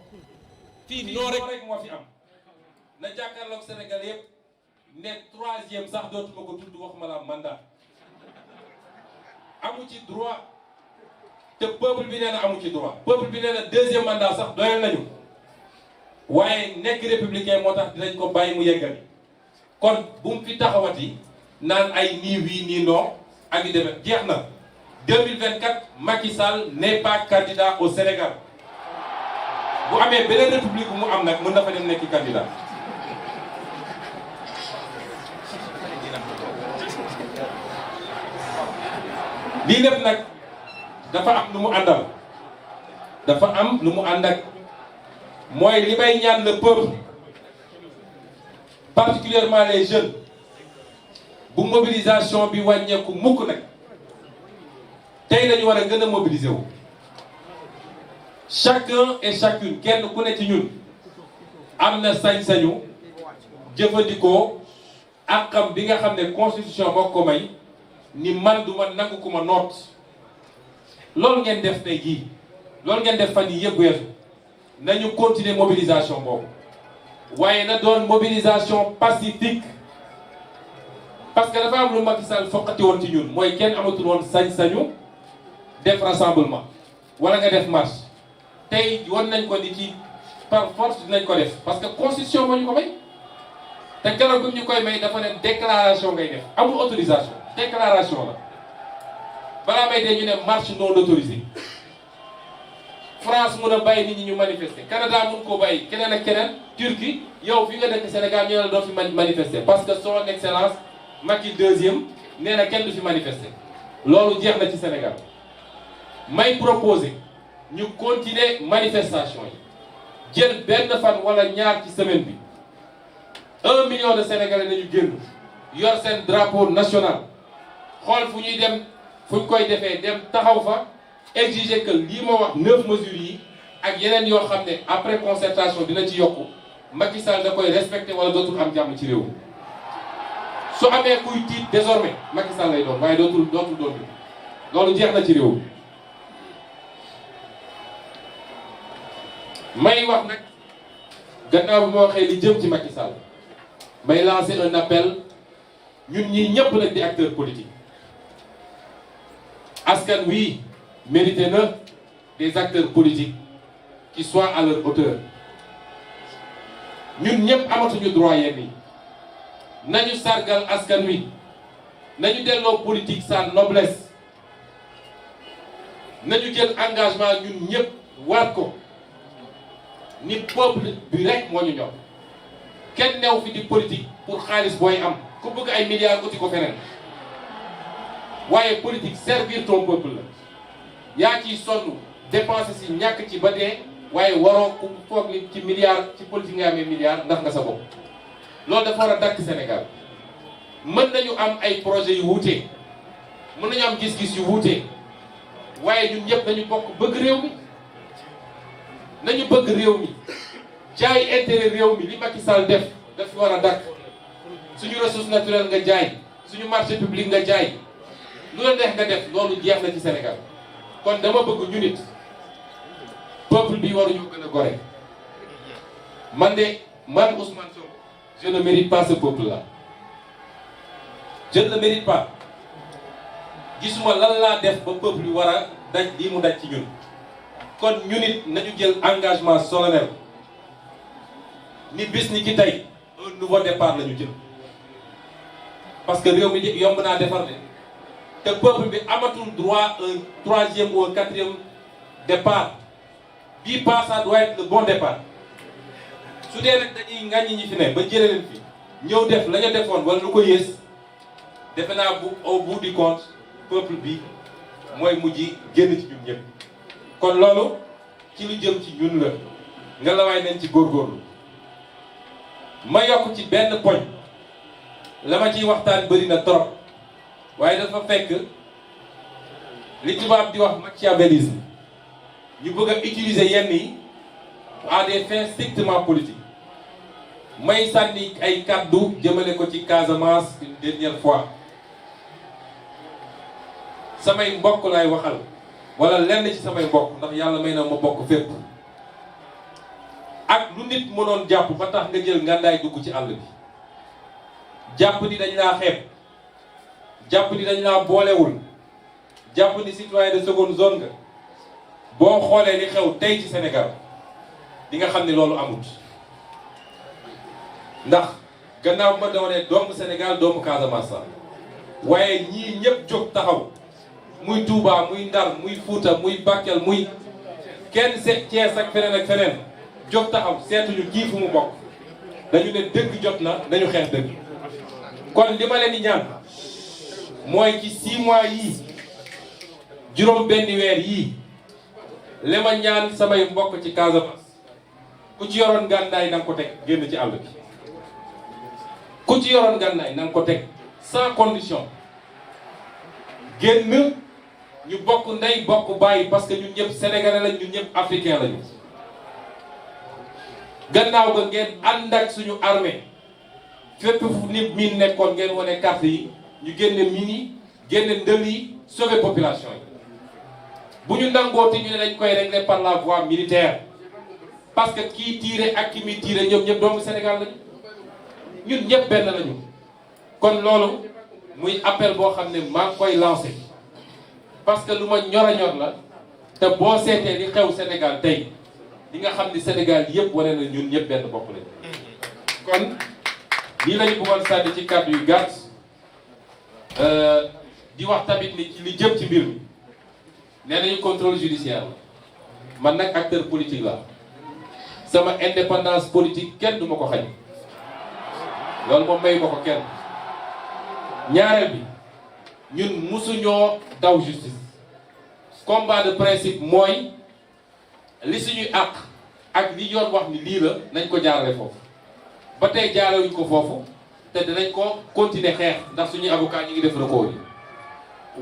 fii non rek moo fi am na jàkkaarloog Sénégal yépp ne troisième sax dootuma ko tudd waxuma la mandat amu ci droit te peuple bi nee na amu ci droit peuple bi nee na deuxième mandat sax doyal nañu waaye nekk républicain moo tax dinañ ko bàyyi mu yeggali kon bu mu fi taxawati naan ay nii wii nii non ak yu demee jeex na 2024 Macky Sall n'est pas candidat au Sénégal bu amee beneen république bu mu am nag mën na fa dem nekk candidat lii lépp nag dafa am lu mu àndal dafa am lu mu ànd ak mooy li may ñaan le peuple particulièrement les jeunes bu mobilisation bi wàññeeku mukk nag tey lañu war a gën a mobiliser wu chacun et chacune kenn ku ne ci ñun am na sañ-sañu jëfandikoo àqam bi nga xam ne constitution moo ko may ni man du ma nangu ku ma noot loolu ngeen def tey jii loolu ngeen def fan yi yëpp weesu nañu continuer mobilisation boobu waaye na doon mobilisation pacifique parce que dafa am lu Macky Sall foqati woon ci ñun mooy kenn amatul woon sañ-sañu def rassemblement wala nga def marche tey won nañ ko ni ci par force dinañ ko def parce que constitution moo ñu ko may te keroog bi ñu koy may dafa ne déclaration ngay def amul autorisation déclaration la balaa may dee ñu ne marche non autorisée France mun a bàyyi nit ñi ñu manifester Canada mun koo bàyyi keneen ak keneen Turquie yow fi nga dëkk Sénégal ñu ne la doo fi manifester parce que son excellence Macky deuxième nee na kenn du fi manifester loolu jeex na ci Sénégal may proposer ñu continuer manifestation yi jël benn fan wala ñaar ci semaine bi 1 million de Sénégalais nañu génn yor seen drapeau national xool fu ñuy dem fu ñu koy defee dem taxaw fa exiger que lii ma wax 9 mesures yi ak yeneen yoo xam ne après concertation dina ci yokku Macky Sall da koy respecté wala dootul am jàmm ci réew mi su amee kuy tiit désormais Macky Sall lay doon waaye dootul doon loolu jeex na ci réew mi may wax nag gannaaw bi ma waxee li jëm ci Macky Sall may lancer un appel ñun ñii ñëpp nag di acteurs politiques askan wi mérité na des acteurs politiques qui soient à leur hauteur ñun ñëpp amatuñu droit yenn yi nañu sargal askan wi nañu delloo politique sa noblesse nañu jël engagement ñun ñëpp waat ko ni peuple bi rek moo ñu ñor kenn new fi di politique pour xaalis booy am ku bëgg ay milliards uti ko feneen waaye politique servir ton peuple la yaa ciy sonn dépenser si ñàkk ci ba dee waaye waroo ku foog ni ci milliards ci politique nga amee milliards ndax nga sa bopp loolu dafa war a dakk Sénégal mën nañu am ay projets yu wuute mën nañu am gis-gis yu wuute waaye ñun ñëpp nañu bokk bëgg réew mi nañu bëgg réew mi jaay intérêt réew mi li Macky Sall def daf war a dakk suñu ressource naturelle nga jaay suñu marché public nga jaay lu la neex nga def loolu jeex na ci Sénégal kon dama bëgg ñu nit peuple bi waruñu gën a gore man Ousmane Sonko je ne mérite pas ce peuple là je ne le mérite pas gisuma lan laa def ba peuple bi war a daj lii mu daj ci ñun kon ñu nit nañu jël engagement solennel ni bis ni ki tey un nouveau départ la ñu jël parce que réew mi yomb naa defar de te peuple bi amatul droit un troisième ou un quatrième départ bii pas ça doit être le bon départ su dee nag dañuy ŋàññi ñi fi ne ba jëlee leen fi ñëw def la ñu defoon wala lu ko yées defe naa bu au bout du compte peuple bi mooy mujj génn ci ñun ñëpp kon loolu ci lu jëm ci ñun la nga la waay nañ ci góorgóorlu ma yokk ci benn poñ la ma ciy waxtaan bëri na trop waaye dafa fekk li tubaab di wax machiavélisme ñu bëgg a utiliser yenn yi à des fins strictement politiques may sànni ay kàddu jëmale ko ci Casamance une dernière fois samay mbokk laay waxal wala lenn ci samay mbokk ndax yàlla may na ma bokk fépp ak lu nit mënoon jàpp ba tax nga jël ngàndaay dugg ci àll bi jàpp ni dañ laa xeeb jàpp ni dañ laa boolewul jàpp ni citoyen de seconde zone nga boo xoolee li xew tey ci Sénégal di nga xam ne loolu amut ndax gannaaw ma doonee doomu Sénégal doomu Casamance la waaye ñii ñëpp jóg taxaw muy Touba muy Ndar muy Fuuta muy Bakel muy kenn Thiès ak feneen jóg taxaw seetuñu kii fu mu bokk dañu ne dëgg jot na nañu xeex dëgg kon li ma leen di ñaan mooy ci 6 mois yii juróom benn weer yii li ma ñaan samay mbokk ci Casamance ku ci yoroon gànnaay na nga ko teg génn ci àll bi ku ci yoroon gànnaay na nga ko teg sans condition génn ñu bokk ndey bokk bàyyi parce que ñun ñëpp sénégalais lañ ñun ñëpp africain lañu gannaaw ga ngeen ànd ak suñu armée fépp fu nit miin nekkoon ngeen wane carte yi ñu génne mine yi génne ndël yi sauver population yi bu ñu nangooti ñu ne dañ koy régler par la voie militaire parce que kii tiire ak ki muy tiire ñoom ñëpp doomu Sénégal lañu ñun ñëpp benn lañu kon loolu muy appel boo xam ne maa ngi koy lancé parce que lu ma ñor a ñor la te boo seetee li xew Sénégal tey di nga xam ni Sénégal yëpp wane na ñun ñëpp benn bopp lañu kon lii lañu bëggoon sànni ci kàddu yu gàtt di wax tamit ni ci li jëm ci mbir mi nee nañu contrôle judiciaire la man nag acteur politique la sama indépendance politique kenn du ma ko xañ loolu moom may ma ko kenn ñaareel bi ñun musuñoo daw justice combat de principe mooy li suñuy àq ak li yoon wax ni lii la nañ ko jaarale foofu ba tey jaarewuñ ko foofu te dinañ ko continuer xeex ndax suñuy avocat ñu ngi def recours yi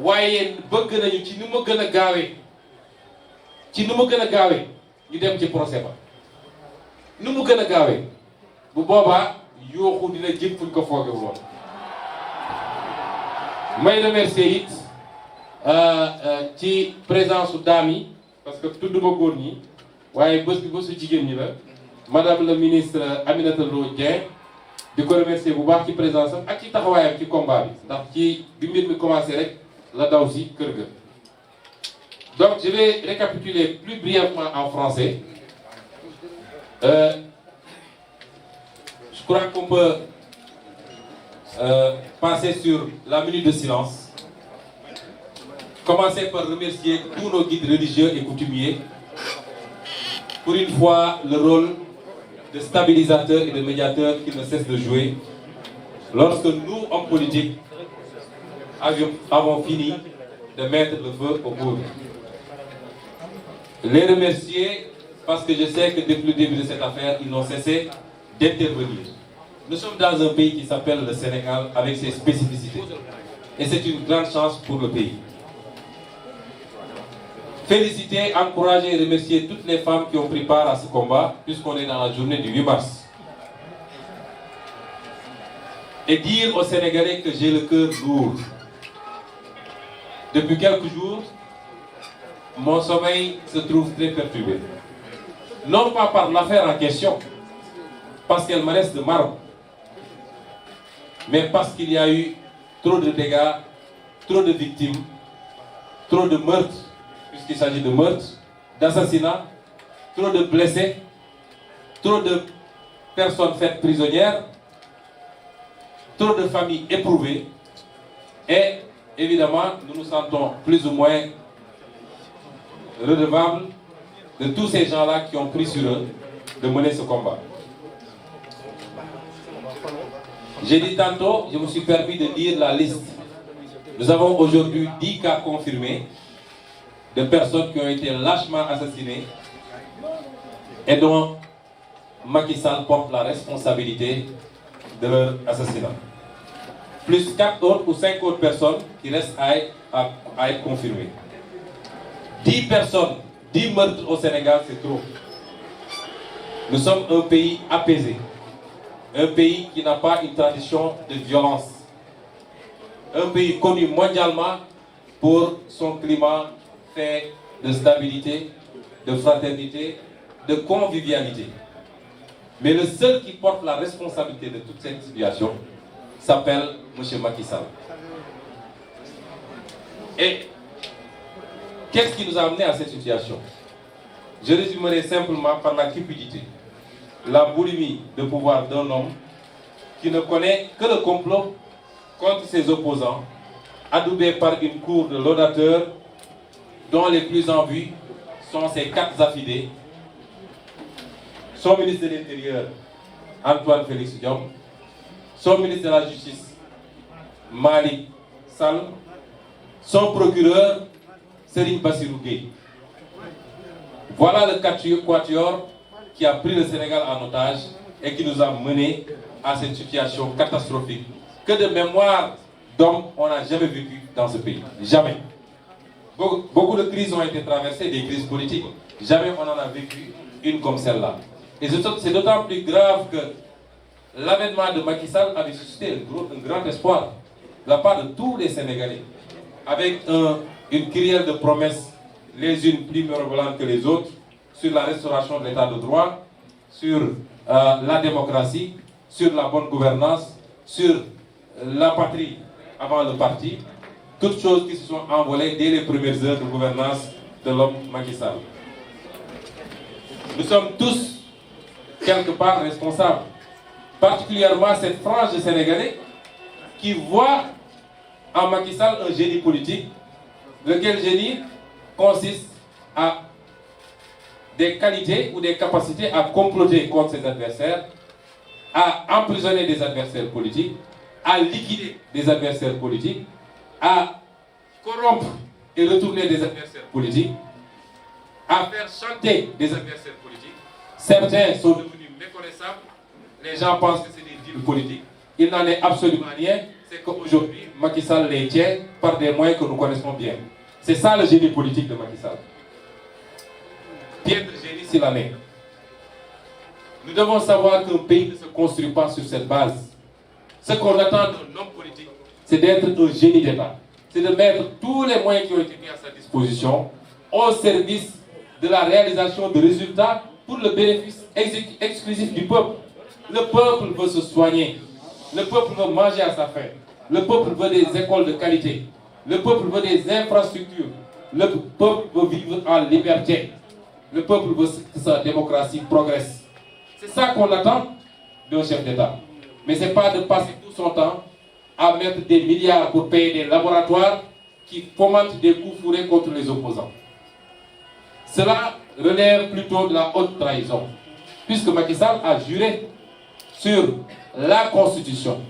waaye bëgg nañu ci ni ma gën a gaawee ñu dem ci procès ba ni mu gën a gaawee bu boobaa yooxu dina jëm fuñ ko foogewul woon may remercier it ci présence su dames yi parce que tudd ma góor ñi waaye bés bi bésu jigéen ñi la madame le ministre Aminata Lo Dieng di ko remercier bu baax ci présence am ak ci taxawaayam ci combat bi ndax ci bi mbir mi commencé rek la daw si kër ga. Donc je vais récapituler plus brièvement en français. Je crois qu'on peut passer sur la minute de silence. Commencer par remercier tous nos guides religieux et coutumiers. Pour une fois, le rôle de stabilisateur et de médiateur qu'ils ne cessent de jouer. Lorsque nous, hommes politiques, avons fini de mettre le feu au poudre. Les remercier parce que je sais que depuis le début de cette affaire, ils n'ont cessé d'intervenir. Nous sommes dans un pays qui s'appelle le Sénégal avec ses spécificités. Et c'est une grande chance pour le pays. Féliciter, encourager et remercier toutes les femmes qui ont pris part à ce combat, puisqu'on est dans la journée du 8 mars. Et dire aux Sénégalais que j'ai le cœur lourd. Depuis quelques jours, mon sommeil se trouve très perturbé. Non pas par l'affaire en question, parce qu'elle me reste de marbre, mais parce qu'il y a eu trop de dégâts, trop de victimes, trop de meurtres, puisqu'il s'agit de meurtres, d'assassinats, trop de blessés, trop de personnes faites prisonnières, trop de familles éprouvées. Et évidemment, nous nous sentons plus ou moins redevables de tous ces gens-là qui ont pris sur eux de mener ce combat. J'ai dit tantôt, je me suis permis de lire la liste. Nous avons aujourd'hui 10 cas confirmés de personnes qui ont été lâchement assassinées et dont Macky Sall porte la responsabilité de leur assassinat. Plus 4 autres ou 5 autres personnes qui restent à être confirmées. 10 personnes, 10 meurtres au Sénégal, c'est trop. Nous sommes un pays apaisé. Un pays qui n'a pas une tradition de violence. Un pays connu mondialement pour son climat fait de stabilité, de fraternité, de convivialité. Mais le seul qui porte la responsabilité de toute cette situation s'appelle M. Macky Sall. Et qu'est-ce qui nous a amené à cette situation? Je résumerai simplement par la cupidité, la boulimie de pouvoir d'un homme qui ne connaît que le complot contre ses opposants, adoubé par une cour de laudateurs dont les plus en vue sont ses 4 affidés, son ministre de l'Intérieur, Antoine Félix Diome, son ministre de la Justice, Malick Sall, son procureur, Serigne Bassirou Gueye. Voilà le quatuor qui a pris le Sénégal en otage et qui nous a menés à cette situation catastrophique que de mémoire d'hommes on n'a jamais vécu dans ce pays. Jamais. Beaucoup de crises ont été traversées, des crises politiques. Jamais on en a vécu une comme celle-là. Et c'est d'autant plus grave que l'avènement de Macky Sall avait suscité un grand espoir de la part de tous les Sénégalais, avec une kyrielle de promesses, les unes plus mirobolantes que les autres, sur la restauration de l'état de droit, sur la démocratie, sur la bonne gouvernance, sur la patrie avant le parti, toutes choses qui se sont envolées dès les premières heures de gouvernance de l'homme Macky Sall. Nous sommes tous quelque part responsables, particulièrement cette frange de Sénégalais qui voit en Macky Sall un génie politique, lequel génie consiste à des qualités ou des capacités à comploter contre ses adversaires, à emprisonner des adversaires politiques, à liquider des adversaires politiques, à corrompre et retourner des adversaires politiques, à faire chanter des adversaires politiques. Certains sont devenus méconnaissables, les gens pensent que c'est des deals politiques. Il n'en est absolument rien, c'est qu'aujourd'hui, Macky Sall les tient par des moyens que nous connaissons bien. C'est ça le génie politique de Macky Sall. Piètre génie s'il en est. Nous devons savoir qu'un pays ne se construit pas sur cette base. Ce qu'on attend d'un homme politique, c'est d'être un génie d'État. C'est de mettre tous les moyens qui ont été mis à sa disposition au service de la réalisation de résultats pour le bénéfice exclusif du peuple. Le peuple veut se soigner. Le peuple veut manger à sa faim. Le peuple veut des écoles de qualité. Le peuple veut des infrastructures. Le peuple veut vivre en liberté. Le peuple veut que sa démocratie progresse. C'est ça qu'on attend d'un chef d'État. Mais ce n'est pas de passer tout son temps à mettre des milliards pour payer des laboratoires qui fomentent des coups fourrés contre les opposants. Cela relève plutôt de la haute trahison, puisque Macky Sall a juré sur la Constitution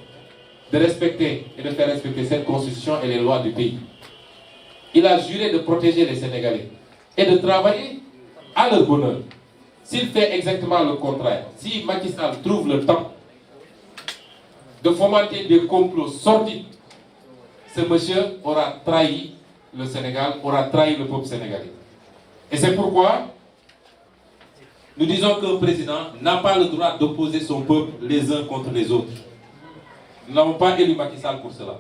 de respecter et de faire respecter cette Constitution et les lois du pays. Il a juré de protéger les Sénégalais et de travailler à leur bonheur. S'il fait exactement le contraire, si Macky Sall trouve le temps de fomenter des complots sordides, ce monsieur aura trahi le Sénégal, aura trahi le peuple sénégalais. Et c'est pourquoi nous disons qu'un président n'a pas le droit d'opposer son peuple les uns contre les autres. Nous n'avons pas élu Macky Sall pour cela.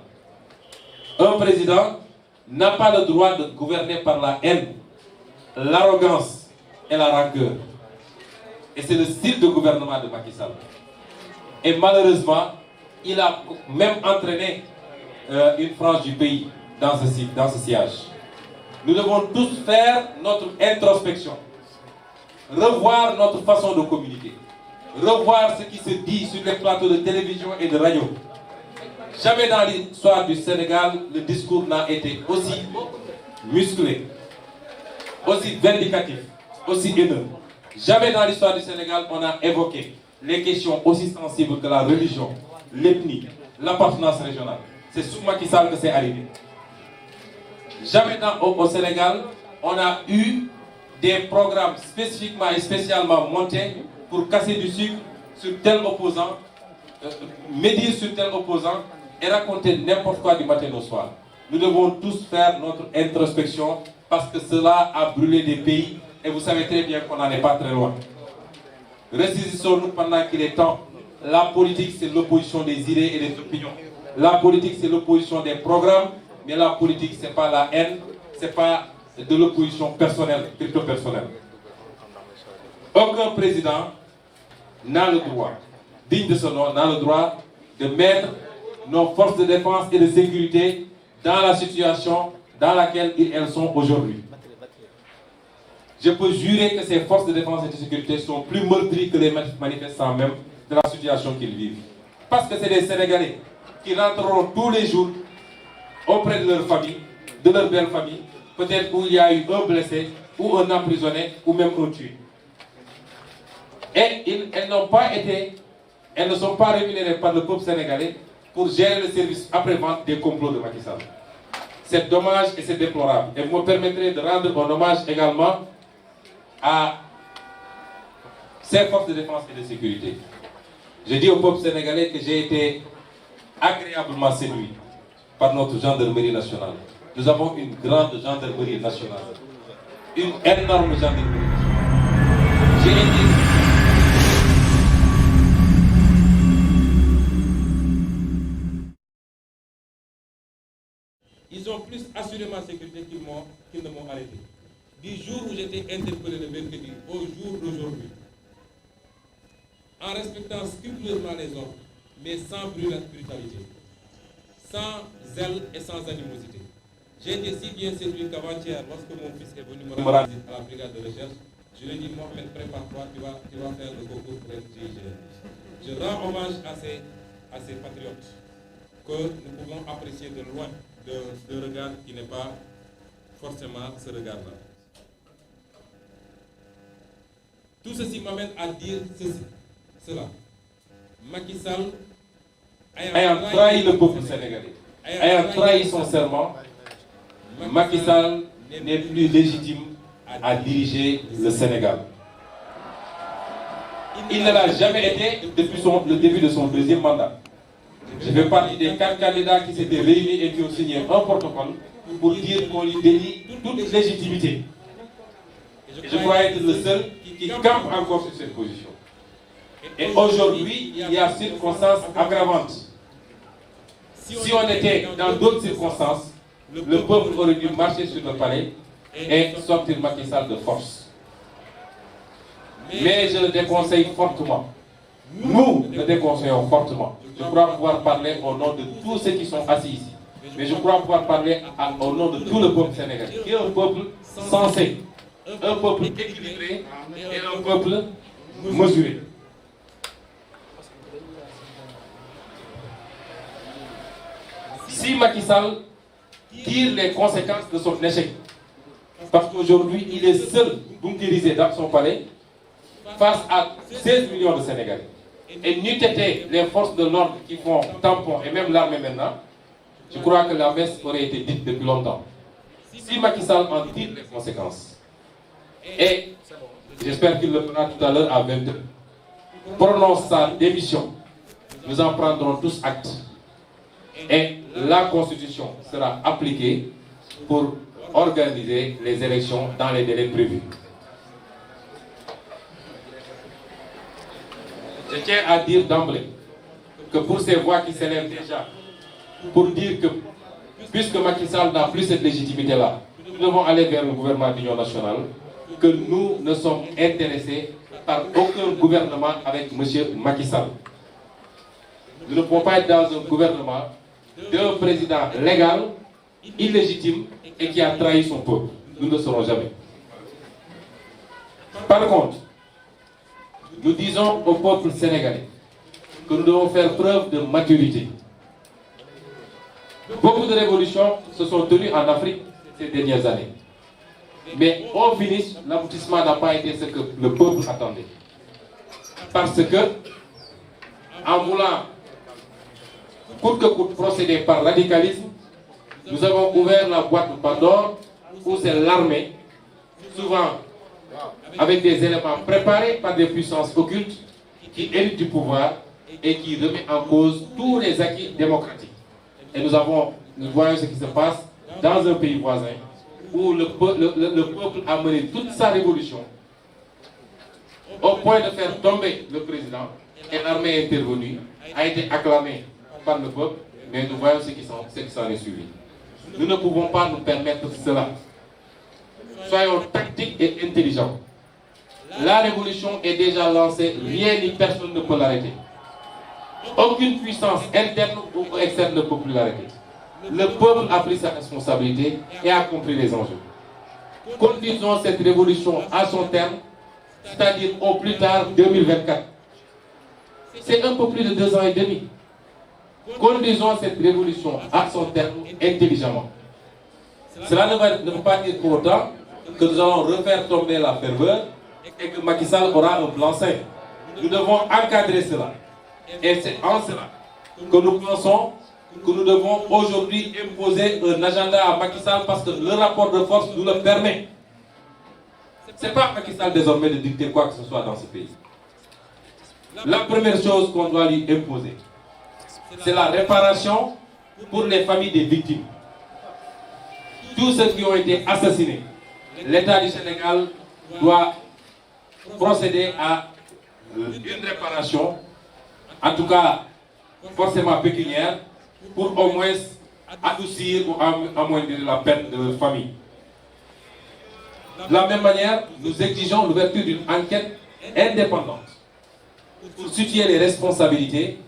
Un président n'a pas le droit de gouverner par la haine, l'arrogance et la rancœur. Et c'est le style de gouvernement de Macky Sall. Et malheureusement, il a même entraîné une frange du pays dans ce sillage. Nous devons tous faire notre introspection, revoir notre façon de communiquer, revoir ce qui se dit sur les plateaux de télévision et de radio. Jamais dans l'histoire du Sénégal, le discours n'a été aussi musclé, aussi vindicatif, aussi haineux. Jamais dans l'histoire du Sénégal, on a évoqué les questions aussi sensibles que la religion, l'ethnie, l'appartenance régionale. C'est sous Macky Sall que c'est arrivé. Jamais au Sénégal, on a eu des programmes spécifiquement et spécialement montés pour casser du sucre sur tel opposant, médire sur tel opposant et raconter n'importe quoi du matin au soir. Nous devons tous faire notre introspection parce que cela a brûlé des pays et vous savez très bien qu'on n'en est pas très loin. Ressaisissons-nous pendant qu'il est temps. La politique, c'est l'opposition des idées et des opinions. La politique, c'est l'opposition des programmes, mais la politique, ce n'est pas la haine, ce n'est pas de l'opposition personnelle, crypto-personnelle. Aucun président n'a le droit, digne de ce nom, n'a le droit de mettre nos forces de défense et de sécurité dans la situation dans laquelle elles sont aujourd'hui. Je peux jurer que ces forces de défense et de sécurité sont plus meurtries que les manifestants même de la situation qu'ils vivent. Parce que c'est des Sénégalais qui rentreront tous les jours auprès de leur famille, de leur belle famille, peut-être où il y a eu un blessé, ou un emprisonné, ou même un tué. Et elles ne sont pas rémunérées par le peuple sénégalais pour gérer le service après-vente des complots de Macky Sall. C'est dommage et c'est déplorable. Et vous me permettrez de rendre un hommage également à ces forces de défense et de sécurité. Je dis au peuple sénégalais que j'ai été agréablement séduit par notre gendarmerie nationale. Nous avons une grande gendarmerie nationale, une énorme gendarmerie nationale. J'ai été... Ils ont plus assuré ma sécurité qu'ils ne m'ont arrêté. Du jour où j'étais interpellé le mercredi au jour d'aujourd'hui, en respectant scrupuleusement les ordres, mais sans brutalité, sans zèle et sans animosité. J'ai été si bien séduit qu'avant-hier, lorsque mon fils est venu me rendre à la brigade de recherche, je lui ai dit, Mohamed, prépare-toi, tu vas faire le concours pour être GIGN. Je rends hommage à ces patriotes que nous pouvons apprécier de loin, de regard qui n'est pas forcément ce regard-là. Tout ceci m'amène à dire cela. Macky Sall ayant trahi le peuple sénégalais, ayant trahi son serment, Macky Sall n'est plus légitime à diriger le Sénégal. Il ne l'a jamais été depuis le début de son deuxième mandat. Je fais partie des 4 candidats qui s'étaient réunis et qui ont signé un protocole pour dire qu'on lui dénie toute légitimité. Et je crois être le seul qui campe encore sur cette position. Et aujourd'hui, il y a circonstances aggravantes. Si on était dans d'autres circonstances, le peuple aurait dû marcher sur le palais et sortir Macky Sall de force. Mais je le déconseille fortement. Nous le déconseillons fortement. Je crois pouvoir parler au nom de tous ceux qui sont assis ici. Mais je crois pouvoir parler au nom de tout le peuple sénégalais, qui est un peuple sensé, un peuple équilibré et un peuple mesuré. Si Macky Sall tire les conséquences de son échec, parce qu'aujourd'hui il est seul bunkérisé dans son palais face à 16 millions de Sénégalais, et n'eût été les forces de l'ordre qui font tampon, et même l'armée maintenant, je crois que la messe aurait été dite depuis longtemps. Si Macky Sall en tire les conséquences, et j'espère qu'il le fera tout à l'heure à 22h, prononce sa démission, nous en prendrons tous acte. Et la Constitution sera appliquée pour organiser les élections dans les délais prévus. Je tiens à dire d'emblée que pour ces voix qui s'élèvent déjà, pour dire que puisque Macky Sall n'a plus cette légitimité-là, nous devons aller vers le gouvernement d'union nationale, que nous ne sommes intéressés par aucun gouvernement avec M. Macky Sall. Nous ne pouvons pas être dans un gouvernement d'un président légal, illégitime et qui a trahi son peuple. Nous ne le serons jamais. Par contre, nous disons au peuple sénégalais que nous devons faire preuve de maturité. Beaucoup de révolutions se sont tenues en Afrique ces dernières années. Mais au finish, l'aboutissement n'a pas été ce que le peuple attendait. Parce que, en voulant coûte que coûte procéder par radicalisme, nous avons ouvert la boîte de Pandore où c'est l'armée, souvent avec des éléments préparés par des puissances occultes, qui héritent du pouvoir et qui remet en cause tous les acquis démocratiques. Et nous voyons ce qui se passe dans un pays voisin où le peuple a mené toute sa révolution au point de faire tomber le président et l'armée est intervenue, a été acclamée par le peuple, mais nous voyons ce qui s'en est suivi. Nous ne pouvons pas nous permettre cela. Soyons tactiques et intelligents. La révolution est déjà lancée, rien ni personne ne peut l'arrêter. Aucune puissance interne ou externe ne peut plus l'arrêter. Le peuple a pris sa responsabilité et a compris les enjeux. Conduisons cette révolution à son terme, c'est-à-dire au plus tard 2024. C'est un peu plus de 2 ans et demi. Conduisons cette révolution à son terme intelligemment. Cela ne veut pas dire pour autant que nous allons refaire tomber la ferveur et que Macky Sall aura un blanc-seing. Nous devons encadrer cela. Et c'est en cela que nous pensons que nous devons aujourd'hui imposer un agenda à Macky Sall parce que le rapport de force nous le permet. Ce n'est pas Macky Sall désormais de dicter quoi que ce soit dans ce pays. La première chose qu'on doit lui imposer, c'est la réparation pour les familles des victimes. Tous ceux qui ont été assassinés, l'État du Sénégal doit procéder à une réparation, en tout cas forcément pécuniaire, pour au moins adoucir ou amoindrir la peine de leur famille. De la même manière, nous exigeons l'ouverture d'une enquête indépendante pour situer les responsabilités,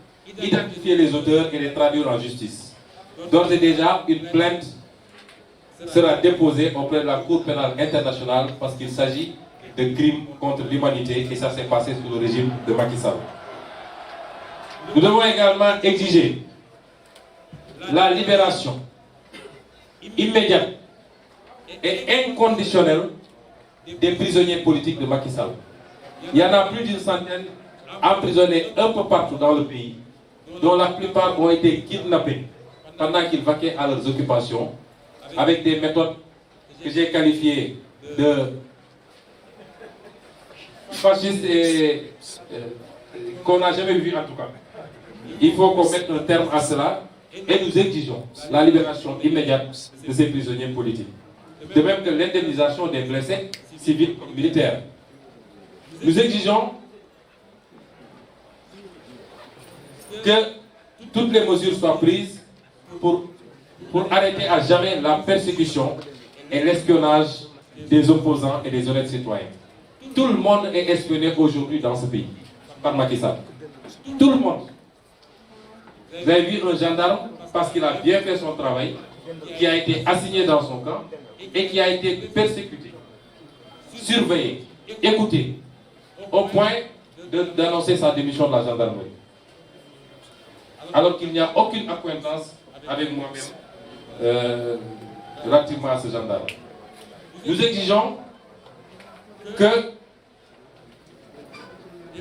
identifier les auteurs et les traduire en justice. D'ores et déjà, une plainte sera déposée auprès de la Cour pénale internationale parce qu'il s'agit de crimes contre l'humanité et ça s'est passé sous le régime de Macky Sall. Nous devons également exiger la libération immédiate et inconditionnelle des prisonniers politiques de Macky Sall. Il y en a plus d'une centaine emprisonnés un peu partout dans le pays, dont la plupart ont été kidnappés pendant qu'ils vaquaient à leurs occupations, avec des méthodes que j'ai qualifiées de fascistes et qu'on n'a jamais vues en tout cas. Il faut qu'on mette un terme à cela et nous exigeons la libération immédiate de ces prisonniers politiques. De même que l'indemnisation des blessés civils comme militaires. Nous exigeons que toutes les mesures soient prises pour arrêter à jamais la persécution et l'espionnage des opposants et des honnêtes citoyens. Tout le monde est espionné aujourd'hui dans ce pays par Macky Sall. Tout le monde. Vous avez vu un gendarme, parce qu'il a bien fait son travail, qui a été assigné dans son camp et qui a été persécuté, surveillé, écouté, au point d'annoncer sa démission de la gendarmerie. Alors qu'il n'y a aucune acquaintance avec moi-même relativement à ce gendarme. Nous exigeons que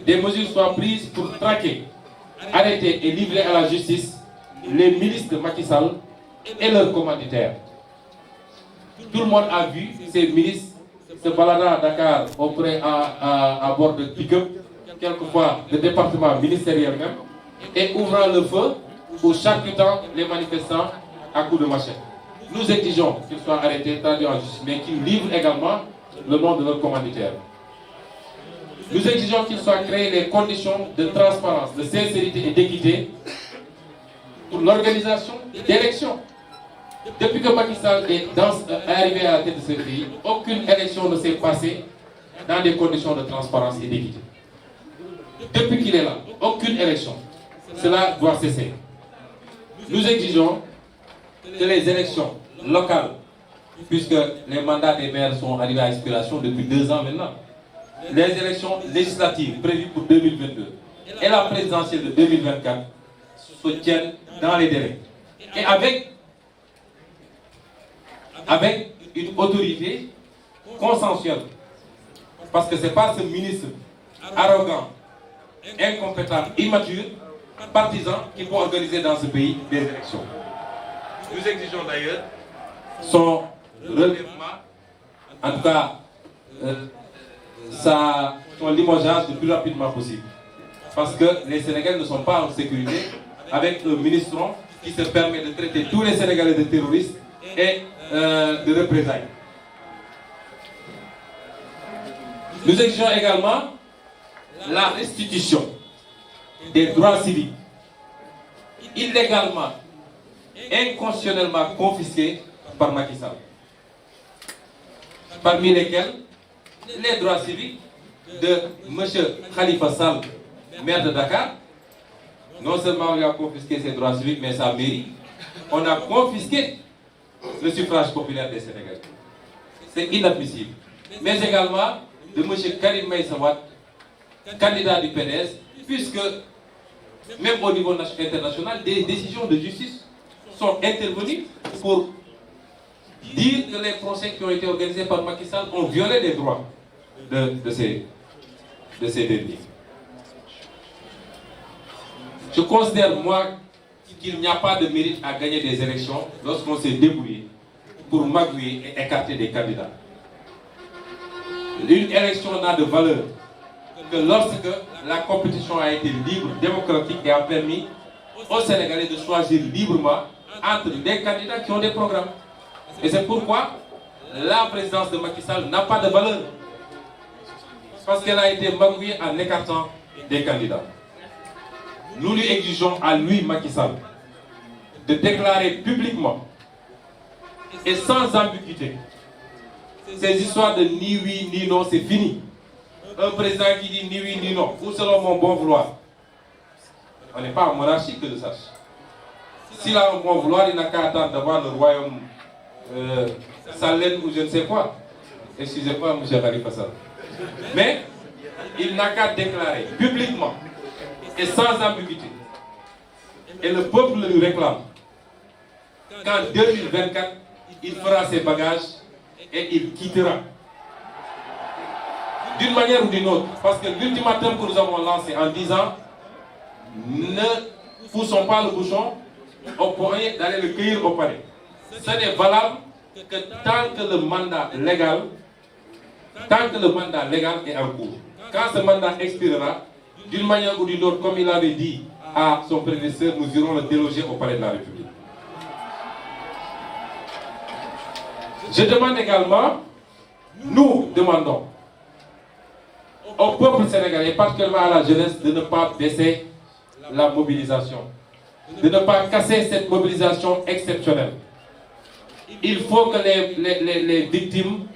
des mesures soient prises pour traquer, arrêter et livrer à la justice les milices de Macky Sall et leurs commanditaires. Tout le monde a vu ces milices se baladant à Dakar à bord de pick-up, quelquefois de départements ministériels même, et ouvrant le feu ou charcutant les manifestants à coups de machette. Nous exigeons qu'ils soient arrêtés, traduits en justice, mais qu'ils livrent également le nom de leurs commanditaires. Nous exigeons qu'il soit créé les conditions de transparence, de sincérité et d'équité pour l'organisation d'élections. Depuis que Macky Sall est arrivé à la tête de ce pays, aucune élection ne s'est passée dans des conditions de transparence et d'équité. Depuis qu'il est là, aucune élection. Cela doit cesser. Nous exigeons que les élections locales, puisque les mandats des maires sont arrivés à expiration depuis 2 ans maintenant, les élections législatives prévues pour 2022 et la présidentielle de 2024 se tiennent dans les délais. Et avec une autorité consensuelle. Parce que ce n'est pas ce ministre arrogant, incompétent, immature, partisan qui peut organiser dans ce pays des élections. Nous exigeons d'ailleurs son relèvement, en tout cas son limogeage le plus rapidement possible. Parce que les Sénégalais ne sont pas en sécurité avec un ministre qui se permet de traiter tous les Sénégalais de terroristes et de représailles. Nous exigeons également la restitution des droits civiques illégalement, inconstitutionnellement confisqués par Macky Sall. Parmi lesquels les droits civiques de M. Khalifa Sall, maire de Dakar. Non seulement on lui a confisqué ses droits civiques, mais sa mairie. On a confisqué le suffrage populaire des Sénégalais. C'est inadmissible. Mais également de M. Karim Meïssa Wade, candidat du PDS, puisque même au niveau international, des décisions de justice sont intervenues pour dire que les procès qui ont été organisés par Macky Sall ont violé les droits de ces derniers. Je considère, moi, qu'il n'y a pas de mérite à gagner des élections lorsqu'on s'est débrouillé pour magouiller et écarter des candidats. Une élection n'a de valeur que lorsque la compétition a été libre, démocratique et a permis aux Sénégalais de choisir librement entre des candidats qui ont des programmes. Et c'est pourquoi la présidence de Macky Sall n'a pas de valeur. Parce qu'elle a été magouillée en écartant des candidats. Nous lui exigeons à lui, Macky Sall, de déclarer publiquement et sans ambiguïté ces histoires de ni oui ni non, c'est fini. Un président qui dit ni oui ni non, ou selon mon bon vouloir. On n'est pas en monarchie, que je sache. S'il a un bon vouloir, il n'a qu'à attendre d'avoir le royaume Salène ou je ne sais quoi. Excusez-moi, M. Khalifa Sall. Mais il n'a qu'à déclarer publiquement et sans ambiguïté. Et le peuple le lui réclame qu'en 2024, il fera ses bagages et il quittera. D'une manière ou d'une autre. Parce que l'ultimatum que nous avons lancé en disant ne poussons pas le bouchon au point d'aller le cueillir au palais. Ce n'est valable que tant que le mandat légal est en cours. Quand ce mandat expirera, d'une manière ou d'une autre, comme il avait dit à son prédécesseur, nous irons le déloger au palais de la République. Je demande également, nous demandons au peuple sénégalais, particulièrement à la jeunesse, de ne pas baisser la mobilisation, de ne pas casser cette mobilisation exceptionnelle. Il faut que les victimes,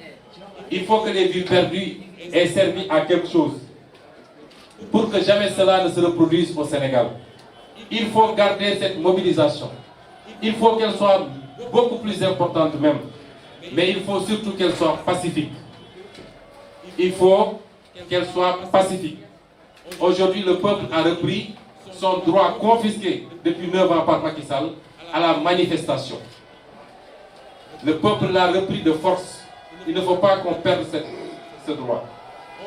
il faut que les vies perdues aient servi à quelque chose pour que jamais cela ne se reproduise au Sénégal. Il faut garder cette mobilisation. Il faut qu'elle soit beaucoup plus importante même. Mais il faut surtout qu'elle soit pacifique. Il faut qu'elle soit pacifique. Aujourd'hui, le peuple a repris son droit confisqué depuis 9 ans par Macky Sall à la manifestation. Le peuple l'a repris de force. Il ne faut pas qu'on perde ce droit.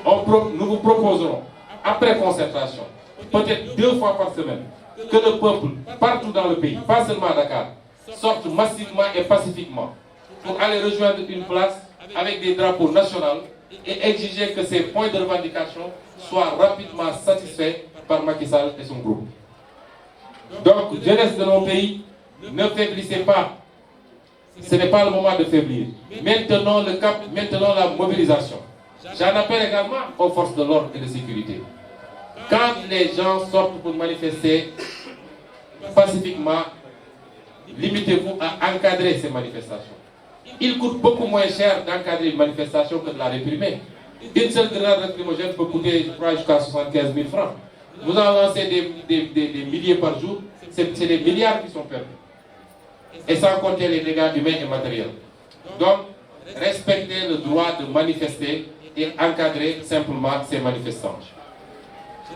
Nous vous proposerons, après concertation, peut-être 2 fois par semaine, que le peuple, partout dans le pays, pas seulement à Dakar, sorte massivement et pacifiquement pour aller rejoindre une place avec des drapeaux nationaux et exiger que ces points de revendication soient rapidement satisfaits par Macky Sall et son groupe. Donc, jeunesse de nos pays, ne faiblissez pas. Ce n'est pas le moment de faiblir. Maintenant le cap, maintenant la mobilisation. J'en appelle également aux forces de l'ordre et de sécurité. Quand les gens sortent pour manifester pacifiquement, limitez-vous à encadrer ces manifestations. Il coûte beaucoup moins cher d'encadrer une manifestation que de la réprimer. Une seule grenade lacrymogène peut coûter, je crois, jusqu'à 75 000 francs. Vous en lancez des milliers par jour, c'est des milliards qui sont perdus. Et sans compter les dégâts humains et matériels. Donc, respecter le droit de manifester et encadrer simplement ces manifestants.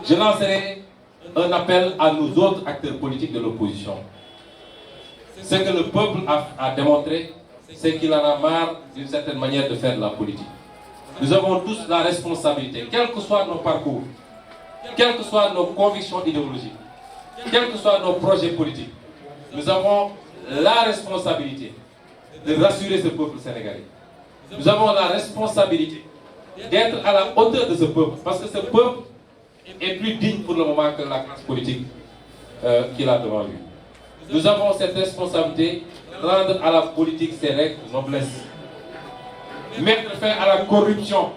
Je lancerai un appel à nos autres acteurs politiques de l'opposition. Ce que le peuple a démontré, c'est qu'il en a marre d'une certaine manière de faire de la politique. Nous avons tous la responsabilité, quels que soient nos parcours, quelles que soient nos convictions idéologiques, quels que soient nos projets politiques, nous avons la responsabilité de rassurer ce peuple sénégalais. Nous avons la responsabilité d'être à la hauteur de ce peuple, parce que ce peuple est plus digne pour le moment que la classe politique qu'il a devant lui. Nous avons cette responsabilité de rendre à la politique ses règles de noblesse, mettre fin à la corruption,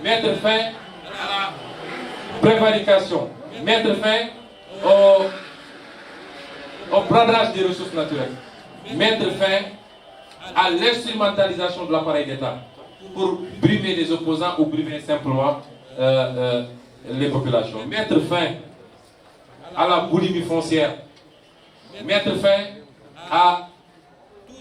mettre fin à la prévarication, mettre fin au bradage des ressources naturelles, mettre fin à l'instrumentalisation de l'appareil d'État pour brimer les opposants ou brimer simplement les populations, mettre fin à la boulimie foncière, mettre fin à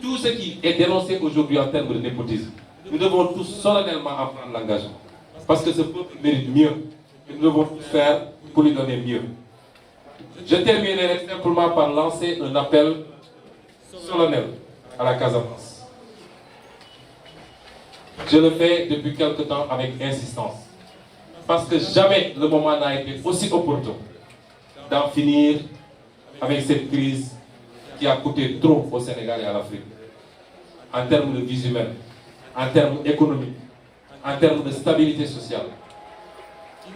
tout ce qui est dénoncé aujourd'hui en termes de népotisme. Nous devons tous solennellement en prendre l'engagement, parce que ce peuple mérite mieux, et nous devons tout faire pour lui donner mieux. Je terminerai simplement par lancer un appel solennel à la Casamance. Je le fais depuis quelque temps avec insistance, parce que jamais le moment n'a été aussi opportun d'en finir avec cette crise qui a coûté trop au Sénégal et à l'Afrique, en termes de vie humaine, en termes économiques, en termes de stabilité sociale.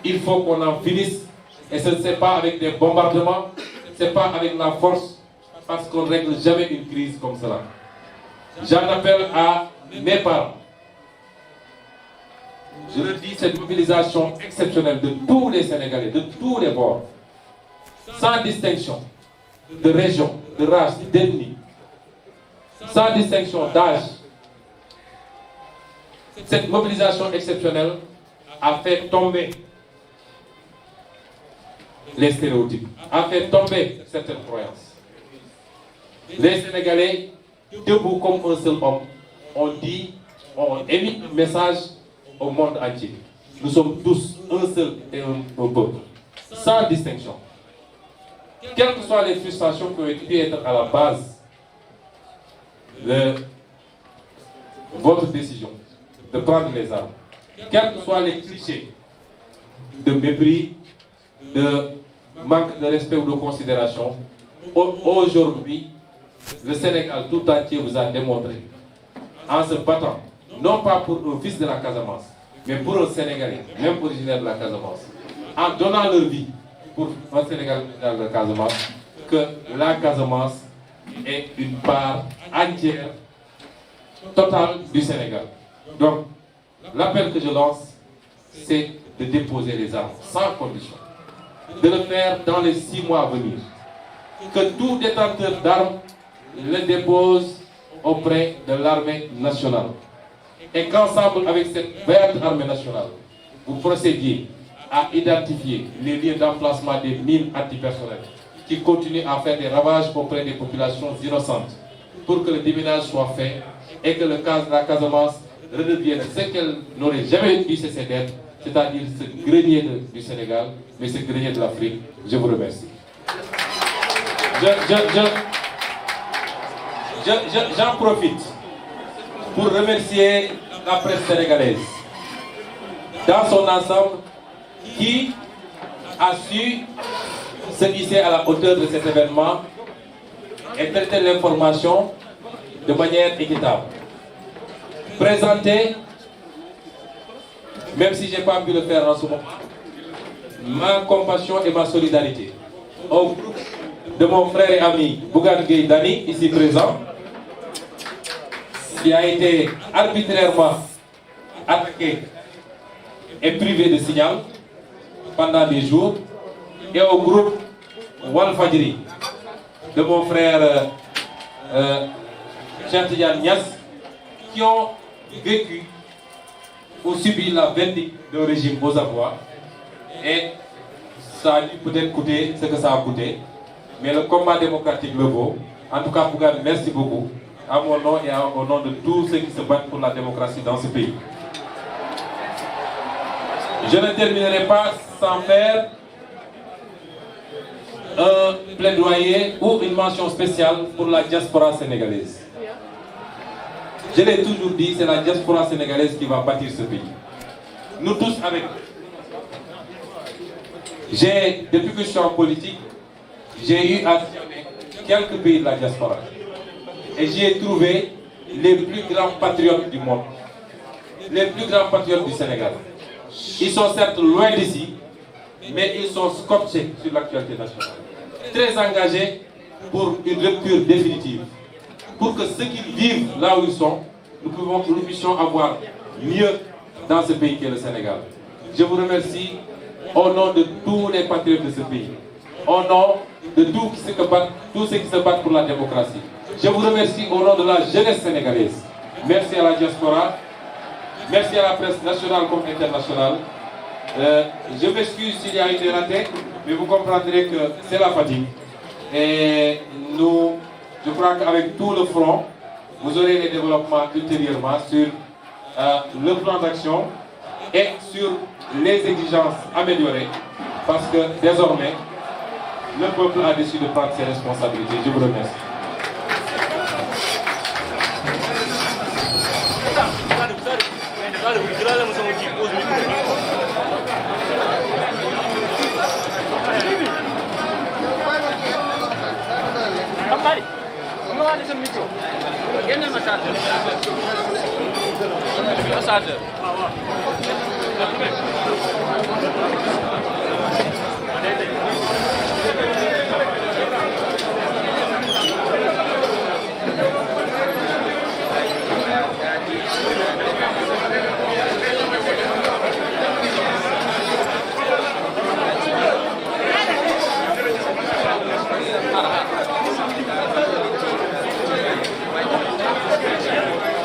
Il faut qu'on en finisse, et ce n'est pas avec des bombardements, ce n'est pas avec la force, parce qu'on ne règle jamais une crise comme cela. J'en appelle à mes parents. Je le dis, cette mobilisation exceptionnelle de tous les Sénégalais, de tous les bords, sans distinction de région, de race, d'ethnie, sans distinction d'âge. Cette mobilisation exceptionnelle a fait tomber les stéréotypes, a fait tomber certaines croyances. Les Sénégalais, debout comme un seul homme, ont émis un message au monde entier. Nous sommes tous un seul et un peuple, sans distinction. Quelles que soient les frustrations qui ont pu être à la base de votre décision de prendre les armes, quels que soient les clichés de mépris, de manque de respect ou de considération, aujourd'hui, le Sénégal tout entier vous a démontré, en se battant, non pas pour un fils de la Casamance, mais pour un Sénégalais, même originaire de la Casamance, en donnant leur vie pour un Sénégalais de la Casamance, que la Casamance est une part entière, totale du Sénégal. Donc, l'appel que je lance, c'est de déposer les armes sans condition, de le faire dans les 6 mois à venir, que tout détenteur d'armes le dépose auprès de l'armée nationale, et qu'ensemble avec cette verte armée nationale, vous procédiez à identifier les lieux d'emplacement des mines antipersonnelles qui continuent à faire des ravages auprès des populations innocentes, pour que le déminage soit fait et que la Casamance redevienne ce qu'elle n'aurait jamais dû cesser d'être, c'est-à-dire ce grenier du Sénégal, mais ce grenier de l'Afrique. Je vous remercie. J'en profite pour remercier la presse sénégalaise dans son ensemble qui a su se hisser à la hauteur de cet événement et traiter l'information de manière équitable. Présenter, même si je n'ai pas pu le faire en ce moment, ma compassion et ma solidarité au groupe de mon frère et ami Bougane Gueye Dany, ici présent, qui a été arbitrairement attaqué et privé de signal pendant des jours, et au groupe Walfadjri de mon frère Cheikh Tidiane Niasse, qui ont vécu ou subi la vindicte d'un régime aux abois, et ça a dû peut-être coûter ce que ça a coûté, mais le combat démocratique le vaut. En tout cas, Bougane, merci beaucoup, à mon nom et au nom de tous ceux qui se battent pour la démocratie dans ce pays. Je ne terminerai pas sans faire un plaidoyer ou une mention spéciale pour la diaspora sénégalaise. Je l'ai toujours dit, c'est la diaspora sénégalaise qui va bâtir ce pays. Nous tous avec. Depuis que je suis en politique, j'ai eu à sillonner quelques pays de la diaspora. Et j'y ai trouvé les plus grands patriotes du monde. Les plus grands patriotes du Sénégal. Ils sont certes loin d'ici, mais ils sont scotchés sur l'actualité nationale. Très engagés pour une rupture définitive. Pour que ceux qui vivent là où ils sont, nous puissions avoir mieux dans ce pays qu'est le Sénégal. Je vous remercie au nom de tous les patriotes de ce pays. Au nom de tous ceux qui se battent pour la démocratie. Je vous remercie au nom de la jeunesse sénégalaise. Merci à la diaspora. Merci à la presse nationale comme internationale. Je m'excuse s'il y a eu des ratés, mais vous comprendrez que c'est la fatigue. Et je crois qu'avec tout le front, vous aurez des développements ultérieurement sur le plan d'action et sur les exigences améliorées. Parce que désormais, le peuple a décidé de prendre ses responsabilités. Je vous remercie. Massage.